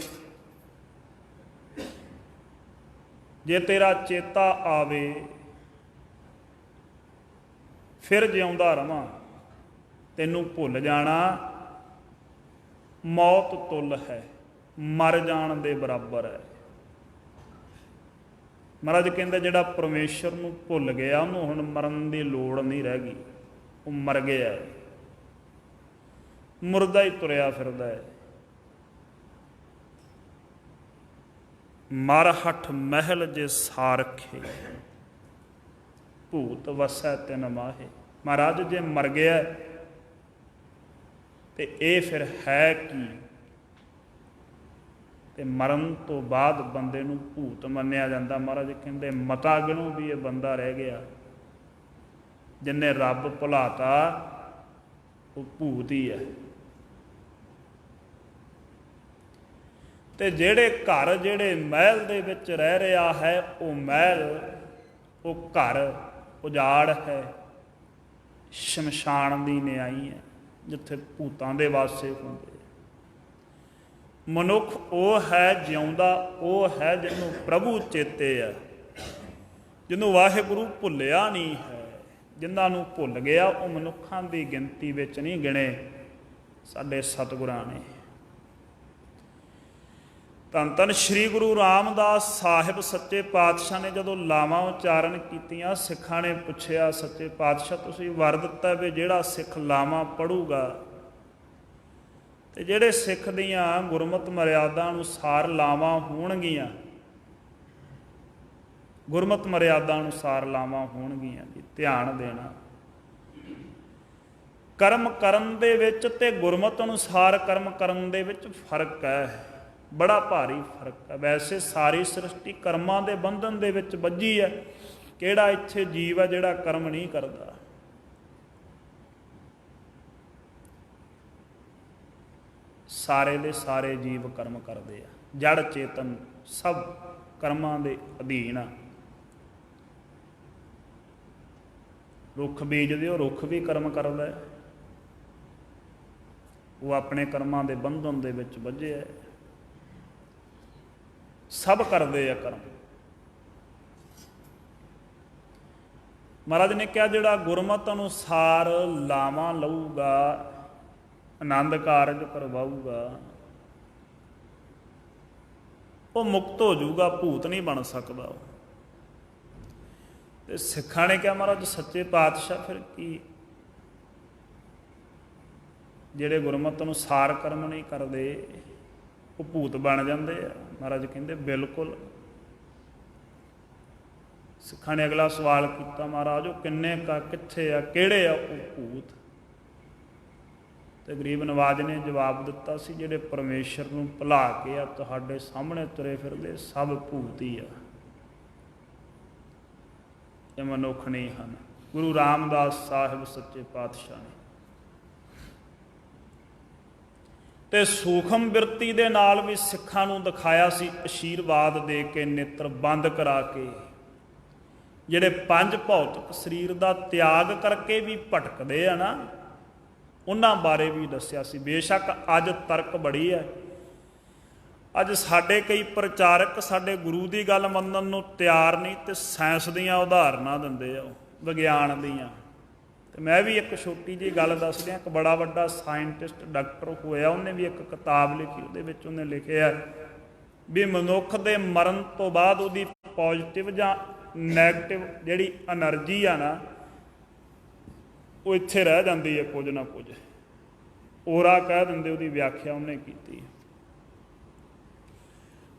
ਜੇ ਤੇਰਾ ਚੇਤਾ ਆਵੇ, ਫਿਰ ਜਿਉਂਦਾ ਰਵਾਂ। ਤੈਨੂੰ ਭੁੱਲ ਜਾਣਾ ਮੌਤ ਤੁੱਲ ਹੈ, ਮਰ ਜਾਣ ਦੇ ਬਰਾਬਰ ਹੈ। ਮਹਾਰਾਜ ਕਹਿੰਦੇ ਜਿਹੜਾ ਪਰਮੇਸ਼ਰ ਨੂੰ ਭੁੱਲ ਗਿਆ, ਉਹਨੂੰ ਹੁਣ ਮਰਨ ਦੀ ਲੋੜ ਨਹੀਂ ਰਹਿ ਗਈ। ਉਹ ਮਰ ਗਿਆ, ਮੁਰਦਾ ਹੀ ਤੁਰਿਆ ਫਿਰਦਾ ਹੈ। ਮਰ ਹਠ ਮਹਿਲ ਜੇ ਸਾਰਖੇ, ਭੂਤ ਵਸੈ ਤਿਨ ਮਾਹੇ। ਮਹਾਰਾਜ ਜੇ ਮਰ ਗਿਆ ਤੇ ਇਹ ਫਿਰ ਹੈ ਕੀ? ਤੇ ਮਰਨ ਤੋਂ ਬਾਅਦ ਬੰਦੇ ਨੂੰ ਭੂਤ ਮੰਨਿਆ ਜਾਂਦਾ। ਮਹਾਰਾਜ ਕਹਿੰਦੇ ਮਤਾ ਗਿਣੋ ਵੀ ਇਹ ਬੰਦਾ ਰਹਿ ਗਿਆ। ਜਿੰਨੇ ਰੱਬ ਭੁਲਾਤਾ, ਉਹ ਭੂਤ ਹੀ ਹੈ। ਤੇ ਜਿਹੜੇ ਘਰ, ਜਿਹੜੇ ਮਹਿਲ ਦੇ ਵਿੱਚ ਰਹਿ ਰਿਹਾ ਹੈ, ਉਹ ਮਹਿਲ, ਉਹ ਘਰ ਉਜਾੜ ਹੈ, ਸ਼ਮਸ਼ਾਨ ਦੀ ਨਿਆਈ ਹੈ, ਜਿੱਥੇ ਭੂਤਾਂ ਦੇ ਵਾਸੇ ਹੁੰਦੇ। ਮਨੁੱਖ ਉਹ ਹੈ ਜਿਉਂਦਾ, ਉਹ ਹੈ ਜਿਹਨੂੰ ਪ੍ਰਭੂ ਚੇਤੇ ਹੈ, ਜਿਹਨੂੰ ਵਾਹਿਗੁਰੂ ਭੁੱਲਿਆ ਨਹੀਂ ਹੈ। ਜਿਨ੍ਹਾਂ ਨੂੰ ਭੁੱਲ ਗਿਆ ਉਹ ਮਨੁੱਖਾਂ ਦੀ ਗਿਣਤੀ ਵਿੱਚ ਨਹੀਂ ਗਿਣੇ ਸਾਡੇ ਸਤਿਗੁਰਾਂ ਨੇ। ਧੰਨ ਧੰਨ ਸ਼੍ਰੀ ਗੁਰੂ ਰਾਮਦਾਸ ਸਾਹਿਬ ਸੱਚੇ ਪਾਤਸ਼ਾਹ ਨੇ ਜਦੋਂ ਲਾਵਾਂ ਉਚਾਰਨ ਕੀਤੀਆਂ, ਸਿੱਖਾਂ ਨੇ ਪੁੱਛਿਆ, ਸੱਚੇ ਪਾਤਸ਼ਾਹ ਤੁਸੀਂ ਵਰ ਦਿੱਤਾ ਵੀ ਜਿਹੜਾ ਸਿੱਖ ਲਾਵਾਂ ਪੜ੍ਹੂਗਾ ਤੇ ਜਿਹੜੇ ਸਿੱਖ ਦੀਆਂ ਗੁਰਮਤਿ ਮਰਿਆਦਾ ਅਨੁਸਾਰ ਲਾਵਾਂ ਹੋਣਗੀਆਂ, ਗੁਰਮਤਿ ਮਰਿਆਦਾ ਅਨੁਸਾਰ ਲਾਵਾਂ ਹੋਣਗੀਆਂ ਜੀ, ਧਿਆਨ ਦੇਣਾ। ਕਰਮ ਕਰਨ ਦੇ ਵਿੱਚ ਤੇ ਗੁਰਮਤਿ ਅਨੁਸਾਰ ਕਰਮ ਕਰਨ ਦੇ ਵਿੱਚ ਫਰਕ ਹੈ, ਬੜਾ ਭਾਰੀ ਫਰਕ ਹੈ। ਵੈਸੇ ਸਾਰੀ ਸ੍ਰਿਸ਼ਟੀ ਕਰਮਾਂ ਦੇ ਬੰਧਨ ਦੇ ਵਿੱਚ ਬੱਝੀ ਹੈ। ਕਿਹੜਾ ਇੱਥੇ ਜੀਵ ਹੈ ਜਿਹੜਾ ਕਰਮ ਨਹੀਂ ਕਰਦਾ? ਸਾਰੇ ਦੇ ਸਾਰੇ ਜੀਵ ਕਰਮ ਕਰਦੇ ਆ, ਜੜ ਚੇਤਨ ਸਭ ਕਰਮਾਂ ਦੇ ਅਧੀਨ ਆ। ਰੁੱਖ ਬੀਜਦੇ ਉਹ ਰੁੱਖ ਵੀ ਕਰਮ ਕਰਦਾ, ਉਹ ਆਪਣੇ ਕਰਮਾਂ ਦੇ ਬੰਧਨ ਦੇ ਵਿੱਚ ਬੱਝਿਆ। ਸਭ ਕਰਦੇ ਆ ਕਰਮ। ਮਹਾਰਾਜ ਨੇ ਕਿਹਾ ਜਿਹੜਾ ਗੁਰਮਤਿ ਅਨੁਸਾਰ ਲਾਵਾਂ ਲਊਗਾ, ਆਨੰਦ ਕਾਰਜ ਕਰਵਾਊਗਾ, ਉਹ ਮੁਕਤ ਹੋ ਜਾਊਗਾ, ਭੂਤ ਨਹੀਂ ਬਣ ਸਕਦਾ ਉਹ। ਤੇ ਸਿੱਖਾਂ ਨੇ ਕਿਹਾ ਮਹਾਰਾਜ ਸੱਚੇ ਪਾਤਸ਼ਾਹ ਫਿਰ ਕੀ, ਜਿਹੜੇ ਗੁਰਮਤਿ ਅਨੁਸਾਰ ਕਰਮ ਨਹੀਂ ਕਰਦੇ ਉਹ ਭੂਤ ਬਣ ਜਾਂਦੇ ਆ? ਮਹਾਰਾਜ ਕਹਿੰਦੇ ਬਿਲਕੁਲ। ਸਿੱਖਾਂ ਨੇ ਅਗਲਾ ਸਵਾਲ ਕੀਤਾ, ਮਹਾਰਾਜ ਉਹ ਕਿੰਨੇ ਕਾ, ਕਿੱਥੇ ਆ, ਕਿਹੜੇ ਆ ਉਹ ਭੂਤ? ਤੇ ਗਰੀਬ ਨਵਾਜ ਨੇ ਜਵਾਬ ਦਿੱਤਾ ਸੀ, ਜਿਹੜੇ ਪਰਮੇਸ਼ਰ ਨੂੰ ਭੁਲਾ ਕੇ ਆ ਤੁਹਾਡੇ ਸਾਹਮਣੇ ਤੁਰੇ ਫਿਰਦੇ ਸਭ ਭੂਤ ਹੀ ਆ, ਇਹ ਮਨੁੱਖ ਨਹੀਂ ਹਨ। ਗੁਰੂ ਰਾਮਦਾਸ ਸਾਹਿਬ ਸੱਚੇ ਪਾਤਸ਼ਾਹ ਨੇ ਤੇ ਸੂਖਮ ਬਿਰਤੀ ਦੇ ਨਾਲ ਵੀ ਸਿੱਖਾਂ ਨੂੰ ਦਿਖਾਇਆ ਸੀ, ਅਸ਼ੀਰਵਾਦ ਦੇ ਕੇ, ਨੇਤਰ ਬੰਦ ਕਰਾ ਕੇ। ਜਿਹੜੇ ਪੰਜ ਭੌਤਿਕ ਸਰੀਰ ਦਾ ਤਿਆਗ ਕਰਕੇ ਵੀ ਭਟਕਦੇ ਆ ਨਾ, ਉਹਨਾਂ ਬਾਰੇ ਵੀ ਦੱਸਿਆ ਸੀ। ਬੇਸ਼ੱਕ ਅੱਜ ਤਰਕ ਬੜੀ ਹੈ, ਅੱਜ ਸਾਡੇ ਕਈ ਪ੍ਰਚਾਰਕ ਸਾਡੇ ਗੁਰੂ ਦੀ ਗੱਲ ਮੰਨਣ ਨੂੰ ਤਿਆਰ ਨਹੀਂ ਤੇ ਸਾਇੰਸ ਦੀਆਂ ਉਦਾਹਰਨਾਂ ਦਿੰਦੇ ਆ, ਵਿਗਿਆਨ ਦੀਆਂ। ਤੇ ਮੈਂ ਵੀ ਇੱਕ ਛੋਟੀ ਜਿਹੀ ਗੱਲ ਦੱਸ ਦਿਆਂ। ਇੱਕ ਬੜਾ ਵੱਡਾ ਸਾਇੰਟਿਸਟ ਡਾਕਟਰ ਹੋਇਆ, ਉਹਨੇ ਵੀ ਇੱਕ ਕਿਤਾਬ ਲਿਖੀ, ਉਹਦੇ ਵਿੱਚ ਉਹਨੇ ਲਿਖਿਆ ਵੀ ਮਨੁੱਖ ਦੇ ਮਰਨ ਤੋਂ ਬਾਅਦ ਉਹਦੀ ਪੋਜ਼ਿਟਿਵ ਜਾਂ ਨੈਗੇਟਿਵ ਜਿਹੜੀ ਐਨਰਜੀ ਆ ਨਾ, ਉਹ ਇੱਥੇ ਰਹਿ ਜਾਂਦੀ ਹੈ ਕੁਝ ਨਾ ਕੁਝ। ਔਰਾ ਕਹਿ ਦਿੰਦੇ, ਉਹਦੀ ਵਿਆਖਿਆ ਉਹਨੇ ਕੀਤੀ।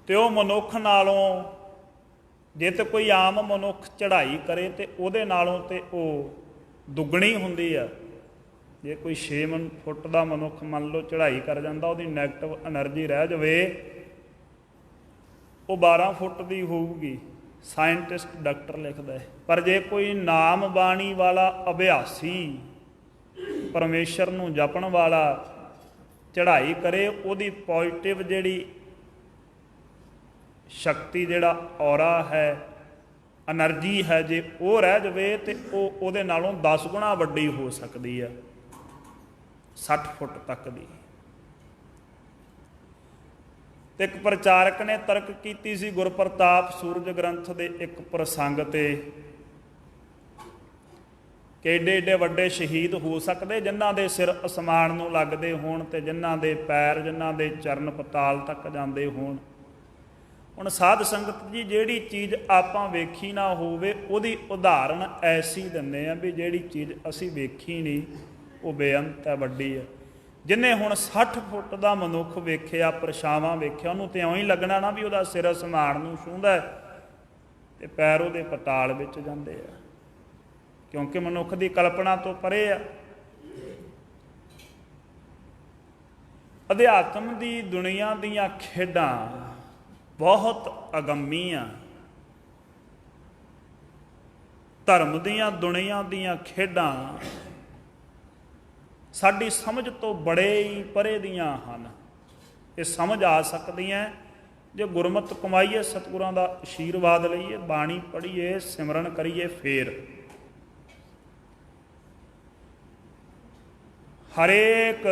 ਤੇ ਉਹ ਮਨੁੱਖ ਨਾਲੋਂ, ਜੇ ਤੇ ਕੋਈ ਆਮ ਮਨੁੱਖ ਚੜ੍ਹਾਈ ਕਰੇ ਤੇ ਉਹਦੇ ਨਾਲੋਂ ਤੇ ਉਹ ਦੁੱਗਣੀ ਹੁੰਦੀ ਆ। ਜੇ ਕੋਈ 6 ਫੁੱਟ ਦਾ ਮਨੁੱਖ ਮੰਨ ਲਓ ਚੜ੍ਹਾਈ ਕਰ ਜਾਂਦਾ, ਉਹਦੀ ਨੈਗੇਟਿਵ ਐਨਰਜੀ ਰਹਿ ਜਾਵੇ, ਉਹ 12 ਫੁੱਟ ਦੀ ਹੋਊਗੀ, ਸਾਇੰਟਿਸਟ ਡਾਕਟਰ ਲਿਖਦਾ ਹੈ। ਪਰ ਜੇ ਕੋਈ ਨਾਮ ਬਾਣੀ ਵਾਲਾ ਅਭਿਆਸੀ, ਪਰਮੇਸ਼ਰ ਨੂੰ ਜਪਣ ਵਾਲਾ ਚੜ੍ਹਾਈ ਕਰੇ, ਉਹਦੀ ਪੋਜ਼ਿਟਿਵ ਜਿਹੜੀ ਸ਼ਕਤੀ, ਜਿਹੜਾ ਔਰਾ ਹੈ, ਐਨਰਜੀ ਹੈ, ਜੇ ਉਹ ਰਹਿ ਜਾਵੇ ਤੇ ਉਹ ਉਹਦੇ ਨਾਲੋਂ 10 ਗੁਣਾ ਵੱਡੀ ਹੋ ਸਕਦੀ ਹੈ, 60 ਫੁੱਟ ਤੱਕ ਦੀ। ਤੇ ਇੱਕ ਪ੍ਰਚਾਰਕ ਨੇ ਤਰਕ ਕੀਤੀ ਸੀ ਗੁਰਪ੍ਰਤਾਪ ਸੂਰਜ ਗ੍ਰੰਥ ਦੇ ਇੱਕ ਪ੍ਰਸੰਗ ਤੇ, ਕਿ ਏਡੇ ਏਡੇ ਵੱਡੇ ਸ਼ਹੀਦ ਹੋ ਸਕਦੇ ਜਿਨ੍ਹਾਂ ਦੇ ਸਿਰ ਅਸਮਾਨ ਨੂੰ ਲੱਗਦੇ ਹੋਣ ਤੇ ਜਿਨ੍ਹਾਂ ਦੇ ਪੈਰ, ਜਿਨ੍ਹਾਂ ਦੇ ਚਰਨ ਪਤਾਲ ਤੱਕ ਜਾਂਦੇ ਹੋਣ। ਹੁਣ ਸਾਧ ਸੰਗਤ ਜੀ, ਜਿਹੜੀ ਚੀਜ਼ ਆਪਾਂ ਵੇਖੀ ਨਾ ਹੋਵੇ ਉਹਦੀ ਉਦਾਹਰਣ ਐਸੀ ਦਿੰਦੇ ਆ ਵੀ ਜਿਹੜੀ ਚੀਜ਼ ਅਸੀਂ ਵੇਖੀ ਨਹੀਂ ਉਹ ਬੇਅੰਤ ਹੈ, ਵੱਡੀ ਹੈ। ਜਿਹਨੇ ਹੁਣ 60 ਫੁੱਟ ਦਾ ਮਨੁੱਖ ਵੇਖਿਆ, ਪਰਛਾਵਾਂ ਵੇਖਿਆ, ਉਹਨੂੰ ਤੇ ਇਉਂ ਹੀ ਲੱਗਣਾ ਨਾ ਵੀ ਉਹਦਾ ਸਿਰ ਅਸਮਾਨ ਨੂੰ ਛੂੰਹਦਾ ਤੇ ਪੈਰ ਉਹਦੇ ਪਤਾਲ ਵਿੱਚ ਜਾਂਦੇ ਆ, ਕਿਉਂਕਿ ਮਨੁੱਖ ਦੀ ਕਲਪਨਾ ਤੋਂ ਪਰੇ ਆ। ਅਧਿਆਤਮ ਦੀ ਦੁਨੀਆ ਦੀਆਂ ਖੇਡਾਂ ਬਹੁਤ ਅਗੰਮੀ ਆ। ਧਰਮ ਦੀਆਂ ਦੁਨੀਆ ਦੀਆਂ ਖੇਡਾਂ ਸਾਡੀ ਸਮਝ ਤੋਂ ਬੜੇ ਹੀ ਪਰੇ ਦੀਆਂ ਹਨ। ਇਹ ਸਮਝ ਆ ਸਕਦੀਆਂ ਜੇ ਗੁਰਮਤਿ ਕਮਾਈਏ, ਸਤਿਗੁਰਾਂ ਦਾ ਆਸ਼ੀਰਵਾਦ ਲਈਏ, ਬਾਣੀ ਪੜ੍ਹੀਏ, ਸਿਮਰਨ ਕਰੀਏ। ਫੇਰ ਹਰੇਕ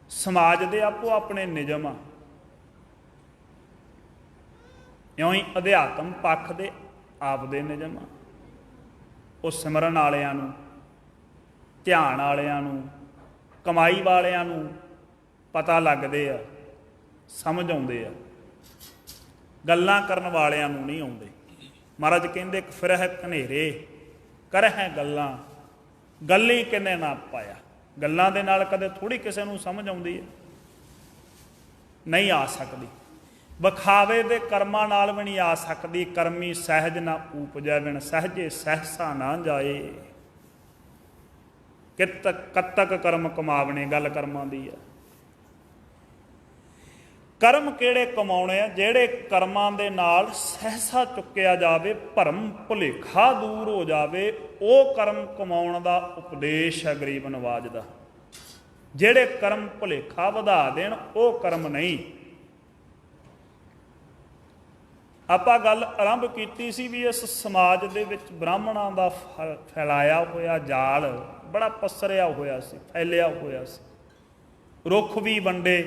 ਸਮਾਜ ਦੇ ਆਪੋ ਆਪਣੇ ਨਿਯਮ ਆ। ਇਉਂ ਹੀ ਅਧਿਆਤਮ ਪੱਖ ਦੇ ਆਪਦੇ ਨਿਯਮ ਆ। ਉਹ ਸਿਮਰਨ ਵਾਲਿਆਂ ਨੂੰ, ਧਿਆਨ ਵਾਲਿਆਂ ਨੂੰ, ਕਮਾਈ ਵਾਲਿਆਂ ਨੂੰ ਪਤਾ ਲੱਗਦੇ ਆ, ਸਮਝ ਆਉਂਦੇ ਆ। ਗੱਲਾਂ ਕਰਨ ਵਾਲਿਆਂ ਨੂੰ ਨਹੀਂ ਆਉਂਦੇ। ਮਹਾਰਾਜ ਕਹਿੰਦੇ ਫਿਰਹਿ ਘਨੇਰੇ ਕਰਹਿ ਗੱਲਾਂ, ਗੱਲੀ ਕਿਨੇ ਨਾ ਪਾਇਆ। ਗੱਲਾਂ ਦੇ ਨਾਲ ਕਦੇ ਥੋੜ੍ਹੀ ਕਿਸੇ ਨੂੰ ਸਮਝ ਆਉਂਦੀ ਹੈ, ਨਹੀਂ ਆ ਸਕਦੀ। ਵਿਖਾਵੇ ਦੇ ਕਰਮਾਂ ਨਾਲ ਵੀ ਨਹੀਂ ਆ ਸਕਦੀ। ਕਰਮੀ ਸਹਿਜ ਨਾ ਊਪਜੈ ਬਿਨ ਸਹਿਜੇ ਸਹਿਸਾ ਨਾ ਜਾਏ। ਕਤਕ ਕਰਮ ਕਮਾਵਣੇ, ਗੱਲ ਕਰਮਾਂ ਦੀ ਆ। ਕਰਮ ਕਿਹੜੇ ਕਮਾਉਣੇ ਆ? ਜਿਹੜੇ ਕਰਮਾਂ ਦੇ ਨਾਲ ਸਹਿਸਾ ਚੁੱਕਿਆ ਜਾਵੇ, ਭਰਮ ਭੁਲੇਖਾ ਦੂਰ ਹੋ ਜਾਵੇ, ਉਹ ਕਰਮ ਕਮਾਉਣ ਦਾ ਉਪਦੇਸ਼ ਹੈ ਗਰੀਬ ਨਵਾਜ ਦਾ। ਜਿਹੜੇ ਕਰਮ ਭੁਲੇਖਾ ਵਧਾ ਦੇਣ ਉਹ ਕਰਮ ਨਹੀਂ। ਆਪਾਂ ਗੱਲ ਆਰੰਭ ਕੀਤੀ ਸੀ ਵੀ ਇਸ ਸਮਾਜ ਦੇ ਵਿੱਚ ਬ੍ਰਾਹਮਣਾਂ ਦਾ ਫੈਲਾਇਆ ਹੋਇਆ ਜਾਲ ਬੜਾ ਪਸਰਿਆ ਹੋਇਆ ਸੀ, ਫੈਲਿਆ ਹੋਇਆ ਸੀ। ਰੁੱਖ ਵੀ ਵੰਡੇ,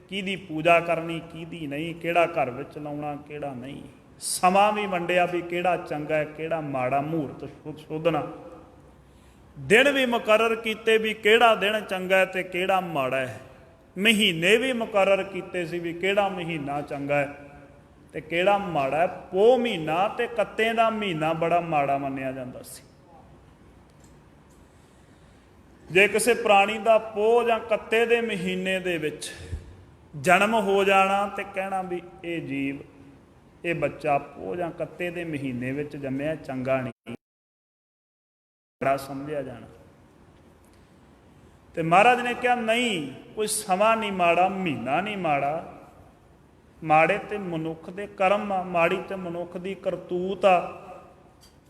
ਕਿਹਦੀ ਪੂਜਾ ਕਰਨੀ, ਕਿਹਦੀ ਨਹੀਂ, ਕਿਹੜਾ ਘਰ ਵਿੱਚ ਲਾਉਣਾ, ਕਿਹੜਾ ਨਹੀਂ। ਸਮਾਂ ਵੀ ਵੰਡਿਆ ਵੀ ਕਿਹੜਾ ਚੰਗਾ ਹੈ, ਕਿਹੜਾ ਮਾੜਾ, ਮਹੂਰਤ ਸੋਧਣਾ। ਦਿਨ ਵੀ ਮੁਕਰਰ ਕੀਤੇ ਵੀ ਕਿਹੜਾ ਦਿਨ ਚੰਗਾ ਹੈ ਤੇ ਕਿਹੜਾ ਮਾੜਾ ਹੈ। ਮਹੀਨੇ ਵੀ ਮੁਕਰਰ ਕੀਤੇ ਸੀ ਵੀ ਕਿਹੜਾ ਮਹੀਨਾ ਚੰਗਾ ਹੈ ਤੇ ਕਿਹੜਾ ਮਾੜਾ ਹੈ। ਪੋਹ ਮਹੀਨਾ ਤੇ ਕੱਤੇ ਦਾ ਮਹੀਨਾ ਬੜਾ ਮਾੜਾ ਮੰਨਿਆ ਜਾਂਦਾ ਸੀ। ਜੇ ਕਿਸੇ ਪ੍ਰਾਣੀ ਦਾ ਪੋਹ ਜਾਂ ਕੱਤੇ ਦੇ ਮਹੀਨੇ ਦੇ ਵਿੱਚ ਜਨਮ ਹੋ ਜਾਣਾ ਤੇ ਕਹਿਣਾ ਵੀ ਇਹ ਜੀਵ, ਇਹ ਬੱਚਾ ਪੋਹ ਜਾਂ ਕੱਤੇ ਦੇ ਮਹੀਨੇ ਵਿੱਚ ਜੰਮਿਆ, ਚੰਗਾ ਨਹੀਂ, ਬੜਾ ਸਮਝਿਆ ਜਾਣਾ। ਤੇ ਮਹਾਰਾਜ ਨੇ ਕਿਹਾ ਨਹੀਂ, ਕੋਈ ਸਮਾਂ ਨਹੀਂ ਮਾੜਾ, ਮਹੀਨਾ ਨਹੀਂ ਮਾੜਾ। ਮਾੜੇ ਤੇ ਮਨੁੱਖ ਦੇ ਕਰਮ ਆ, ਮਾੜੀ ਤੇ ਮਨੁੱਖ ਦੀ ਕਰਤੂਤ ਆ।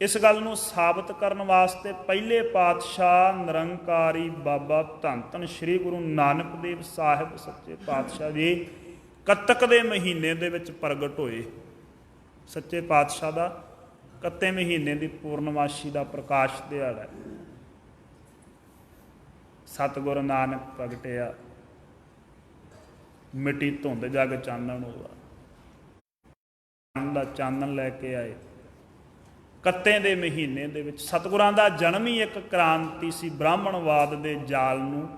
ਇਸ ਗੱਲ ਨੂੰ ਸਾਬਤ ਕਰਨ ਵਾਸਤੇ ਪਹਿਲੇ ਪਾਤਸ਼ਾਹ ਨਿਰੰਕਾਰੀ ਬਾਬਾ ਧੰਨ ਧੰਨ ਸ੍ਰੀ ਗੁਰੂ ਨਾਨਕ ਦੇਵ ਸਾਹਿਬ ਸੱਚੇ ਪਾਤਸ਼ਾਹ ਜੀ ਕੱਤਕ ਦੇ ਮਹੀਨੇ ਦੇ ਵਿੱਚ ਪ੍ਰਗਟ ਹੋਏ। ਸੱਚੇ ਪਾਤਸ਼ਾਹ ਦਾ ਕੱਤੇ ਮਹੀਨੇ ਦੀ ਪੂਰਨਮਾਸ਼ੀ ਦਾ ਪ੍ਰਕਾਸ਼ ਦਿਹਾੜਾ ਹੈ। ਸਤਿਗੁਰ ਨਾਨਕ ਪ੍ਰਗਟਿਆ, ਮਿੱਟੀ ਧੁੰਦ ਜਗ ਚਾਨਣ ਹੋਆ। ਦਾ ਚਾਨਣ ਲੈ ਕੇ ਆਏ। ਕੱਤੇ ਦੇ ਮਹੀਨੇ ਦੇ ਵਿੱਚ ਸਤਿਗੁਰਾਂ ਦਾ ਜਨਮ ਹੀ ਇੱਕ ਕ੍ਰਾਂਤੀ ਸੀ। ਬ੍ਰਾਹਮਣਵਾਦ ਦੇ ਜਾਲ ਨੂੰ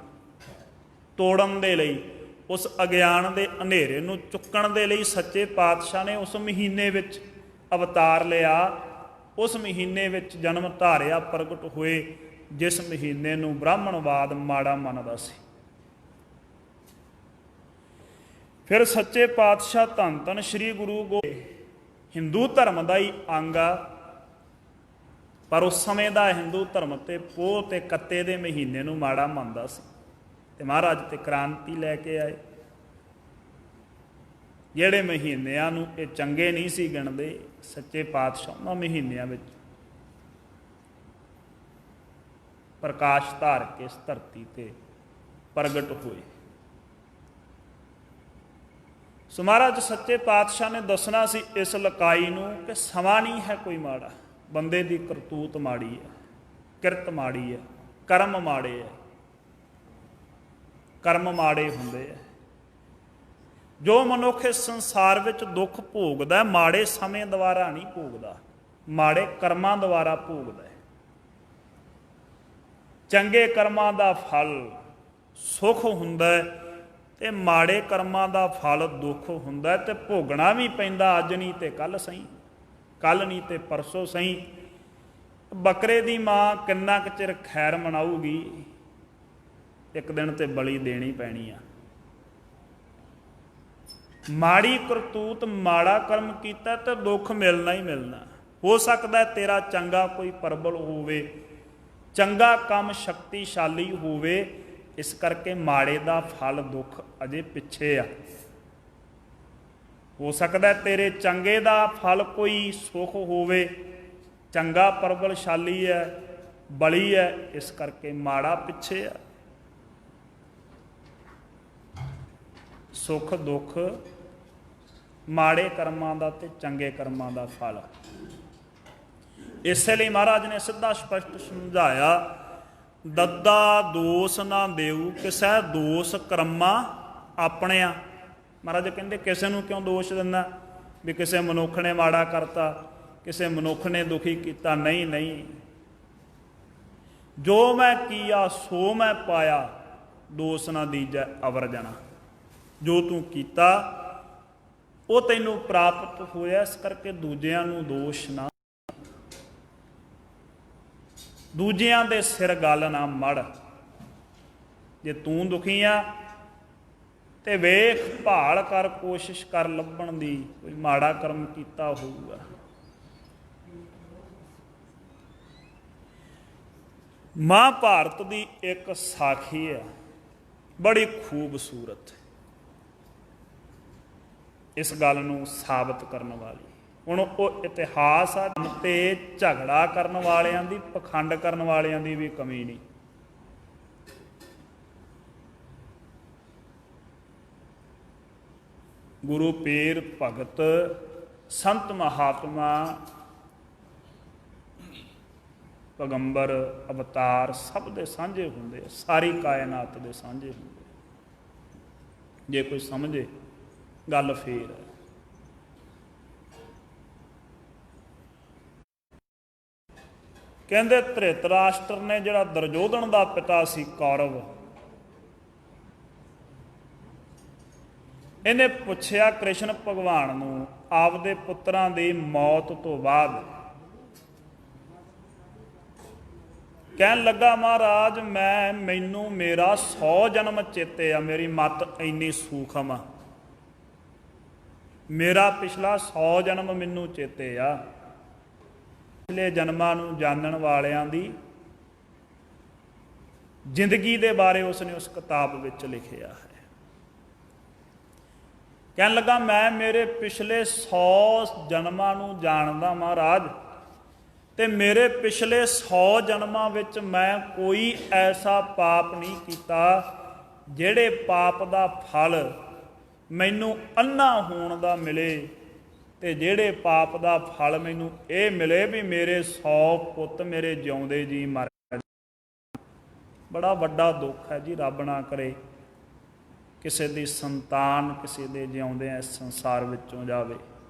ਤੋੜਨ ਦੇ ਲਈ, ਉਸ ਅਗਿਆਨ ਦੇ ਹਨੇਰੇ ਨੂੰ ਚੁੱਕਣ ਦੇ ਲਈ ਸੱਚੇ ਪਾਤਸ਼ਾਹ ਨੇ ਉਸ ਮਹੀਨੇ ਵਿੱਚ ਅਵਤਾਰ ਲਿਆ। ਉਸ ਮਹੀਨੇ ਵਿੱਚ ਜਨਮ ਧਾਰਿਆ, ਪ੍ਰਗਟ ਹੋਏ, ਜਿਸ ਮਹੀਨੇ ਨੂੰ ਬ੍ਰਾਹਮਣਵਾਦ ਮਾੜਾ ਮੰਨਦਾ ਸੀ। ਫਿਰ ਸੱਚੇ ਪਾਤਸ਼ਾਹ ਧੰਨ ਧੰਨ ਸ੍ਰੀ ਗੁਰੂ ਗੋਬਿੰਦ ਹਿੰਦੂ ਧਰਮ ਦਾ ਹੀ ਅੰਗ ਆ, ਪਰ ਉਸ ਸਮੇਂ ਦਾ ਹਿੰਦੂ ਧਰਮ ਤੇ ਪੋਹ ਤੇ ਕੱਤੇ ਦੇ ਮਹੀਨੇ ਨੂੰ ਮਾੜਾ ਮੰਨਦਾ ਸੀ। ਤੇ ਮਹਾਰਾਜ ਤੇ ਕ੍ਰਾਂਤੀ ਲੈ ਕੇ ਆਏ। ਜਿਹੜੇ ਮਹੀਨਿਆਂ ਨੂੰ ਇਹ ਚੰਗੇ ਨਹੀਂ ਸੀ ਗਿਣਦੇ, ਸੱਚੇ ਪਾਤਸ਼ਾਹ ਉਹਨਾਂ ਮਹੀਨਿਆਂ ਵਿੱਚ ਪ੍ਰਕਾਸ਼ ਧਾਰ ਕੇ ਇਸ ਧਰਤੀ ਤੇ ਪ੍ਰਗਟ ਹੋਏ। ਸੋ ਮਹਾਰਾਜ ਸੱਚੇ ਪਾਤਸ਼ਾਹ ਨੇ ਦੱਸਣਾ ਸੀ ਇਸ ਲਕਾਈ ਨੂੰ ਕਿ ਸਮਾਂ ਨਹੀਂ ਹੈ ਕੋਈ ਮਾੜਾ। ਬੰਦੇ ਦੀ ਕਰਤੂਤ ਮਾੜੀ ਹੈ, ਕਿਰਤ ਮਾੜੀ ਹੈ, ਕਰਮ ਮਾੜੇ ਹੈ। ਕਰਮ ਮਾੜੇ ਹੁੰਦੇ ਹੈ। ਜੋ ਮਨੁੱਖ ਇਸ ਸੰਸਾਰ ਵਿੱਚ ਦੁੱਖ ਭੋਗਦਾ, ਮਾੜੇ ਸਮੇਂ ਦੁਆਰਾ ਨਹੀਂ ਭੋਗਦਾ, ਮਾੜੇ ਕਰਮਾਂ ਦੁਆਰਾ ਭੋਗਦਾ ਹੈ। ਚੰਗੇ ਕਰਮਾਂ ਦਾ ਫਲ ਸੁੱਖ ਹੁੰਦਾ ਹੈ ਤੇ ਮਾੜੇ ਕਰਮਾਂ ਦਾ ਫਲ ਦੁੱਖ ਹੁੰਦਾ। ਤੇ ਭੋਗਣਾ ਵੀ ਪੈਂਦਾ, ਅੱਜ ਨਹੀਂ ਤੇ ਕੱਲ੍ਹ ਸਹੀ, ਕੱਲ੍ਹ ਨਹੀਂ ਤੇ ਪਰਸੋਂ ਸਹੀ। ਬੱਕਰੇ ਦੀ ਮਾਂ ਕਿੰਨਾ ਕੁ ਚਿਰ ਖੈਰ ਮਨਾਊਗੀ, ਇੱਕ ਦਿਨ ਤੇ ਬਲੀ ਦੇਣੀ ਪੈਣੀ ਆ। ਮਾੜੀ ਕਰਤੂਤ, ਮਾੜਾ ਕਰਮ ਕੀਤਾ ਤੇ ਦੁੱਖ ਮਿਲਣਾ ਹੀ ਮਿਲਣਾ। ਹੋ ਸਕਦਾ ਤੇਰਾ ਚੰਗਾ ਕੋਈ ਪ੍ਰਬਲ ਹੋਵੇ, ਚੰਗਾ ਕੰਮ ਸ਼ਕਤੀਸ਼ਾਲੀ ਹੋਵੇ, ਇਸ ਕਰਕੇ ਮਾੜੇ ਦਾ ਫਲ ਦੁੱਖ ਅਜੇ ਪਿੱਛੇ ਆ। ਹੋ ਸਕਦਾ ਤੇਰੇ ਚੰਗੇ ਦਾ ਫਲ ਕੋਈ ਸੁੱਖ ਹੋਵੇ, ਚੰਗਾ ਪ੍ਰਬਲਸ਼ਾਲੀ ਹੈ, ਬਲੀ ਹੈ, ਇਸ ਕਰਕੇ ਮਾੜਾ ਪਿੱਛੇ ਆ। ਸੁੱਖ ਦੁੱਖ ਮਾੜੇ ਕਰਮਾਂ ਦਾ ਤੇ ਚੰਗੇ ਕਰਮਾਂ ਦਾ ਫਲ। ਇਸੇ ਲਈ ਮਹਾਰਾਜ ਨੇ ਸਿੱਧਾ ਸਪਸ਼ਟ ਸਮਝਾਇਆ, ਦੱਦਾ ਦੋਸ ਨਾ ਦੇਊ ਕਿਸੇ ਦੋਸ ਕਰਮਾਂ ਆਪਣਿਆਂ। ਮਹਾਰਾਜ ਕਹਿੰਦੇ ਕਿਸੇ ਨੂੰ ਕਿਉਂ ਦੋਸ਼ ਦਿੰਦਾ ਵੀ ਕਿਸੇ ਮਨੁੱਖ ਨੇ ਮਾੜਾ ਕਰਤਾ, ਕਿਸੇ ਮਨੁੱਖ ਨੇ ਦੁਖੀ ਕੀਤਾ। ਨਹੀਂ ਨਹੀਂ, ਜੋ ਮੈਂ ਕੀਆ ਸੋ ਮੈਂ ਪਾਇਆ, ਦੋਸ ਨਾ ਦੀਜੈ ਅਵਰ ਜਣਾ। ਜੋ ਤੂੰ ਕੀਤਾ ਉਹ ਤੈਨੂੰ ਪ੍ਰਾਪਤ ਹੋਇਆ, ਇਸ ਕਰਕੇ ਦੂਜਿਆਂ ਨੂੰ ਦੋਸ਼ ਨਾ, ਦੂਜਿਆਂ ਦੇ ਸਿਰ ਗੱਲ ਨਾ ਮੜ। ਜੇ ਤੂੰ ਦੁਖੀ ਆ ਤੇ ਵੇਖ ਭਾਲ ਕਰ, ਕੋਸ਼ਿਸ਼ ਕਰ ਲੱਭਣ ਦੀ, ਕੋਈ ਮਾੜਾ ਕਰਮ ਕੀਤਾ ਹੋਊਗਾ। ਮਹਾਂਭਾਰਤ ਦੀ ਇੱਕ ਸਾਖੀ ਹੈ ਬੜੀ ਖੂਬਸੂਰਤ, ਇਸ ਗੱਲ ਨੂੰ ਸਾਬਤ ਕਰਨ ਵਾਲੀ। ਹੁਣ ਉਹ ਇਤਿਹਾਸ ਆ ਤੇ ਝਗੜਾ ਕਰਨ ਵਾਲਿਆਂ ਦੀ, ਪਖੰਡ ਕਰਨ ਵਾਲਿਆਂ ਦੀ ਵੀ ਕਮੀ ਨਹੀਂ। ਗੁਰੂ ਪੀਰ ਭਗਤ ਸੰਤ ਮਹਾਤਮਾ ਪੈਗੰਬਰ ਅਵਤਾਰ ਸਭ ਦੇ ਸਾਂਝੇ ਹੁੰਦੇ, ਸਾਰੀ ਕਾਇਨਾਤ ਦੇ ਸਾਂਝੇ ਹੁੰਦੇ। ਜੇ ਕੋਈ ਸਮਝੇ ਗੱਲ ਫੇਰ ਹੈ। ਕਹਿੰਦੇ ਧ੍ਰਿਤਰਾਸ਼ਟਰ ਨੇ, ਜਿਹੜਾ ਦੁਰਯੋਧਨ ਦਾ ਪਿਤਾ ਸੀ ਕੌਰਵ, ਇਹਨੇ ਪੁੱਛਿਆ ਕ੍ਰਿਸ਼ਨ ਭਗਵਾਨ ਨੂੰ ਆਪਦੇ ਪੁੱਤਰਾਂ ਦੀ ਮੌਤ ਤੋਂ ਬਾਅਦ, ਕਹਿਣ ਲੱਗਾ ਮਹਾਰਾਜ ਮੈਨੂੰ ਮੇਰਾ 100 ਜਨਮ ਚੇਤੇ ਆ, ਮੇਰੀ ਮੱਤ ਇੰਨੀ ਸੂਖਮ ਆ, ਮੇਰਾ ਪਿਛਲਾ 100 ਜਨਮ ਮੈਨੂੰ ਚੇਤੇ ਆ। ਪਿਛਲੇ ਜਨਮਾਂ ਨੂੰ ਜਾਣਨ ਵਾਲਿਆਂ ਦੀ ਜ਼ਿੰਦਗੀ ਦੇ ਬਾਰੇ ਉਸਨੇ ਉਸ ਕਿਤਾਬ ਵਿੱਚ ਲਿਖਿਆ ਹੈ। ਕਹਿਣ ਲੱਗਾ ਮੇਰੇ ਪਿਛਲੇ 100 ਜਨਮਾਂ ਨੂੰ ਜਾਣਦਾ ਮਹਾਰਾਜ, ਤੇ ਮੇਰੇ ਪਿਛਲੇ 100 ਜਨਮਾਂ ਵਿੱਚ ਮੈਂ ਕੋਈ ਐਸਾ ਪਾਪ ਨਹੀਂ ਕੀਤਾ ਜਿਹੜੇ ਪਾਪ ਦਾ ਫਲ ਮੈਨੂੰ ਅੰਨਾ ਹੋਣ ਦਾ ਮਿਲੇ, ਤੇ ਜਿਹੜੇ ਪਾਪ ਦਾ ਫਲ ਮੈਨੂੰ ਇਹ ਮਿਲੇ ਵੀ ਮੇਰੇ 100 ਪੁੱਤ ਮੇਰੇ ਜਿਉਂਦੇ ਜੀ ਮਰ ਗਏ। ਬੜਾ ਵੱਡਾ ਦੁੱਖ ਹੈ ਜੀ। ਰੱਬ ਨਾ ਕਰੇ ਕਿਸੇ ਦੀ ਸੰਤਾਨ ਕਿਸੇ ਦੇ ਜਿਉਂਦੇ ਇਸ ਸੰਸਾਰ ਵਿੱਚੋਂ ਜਾਵੇ।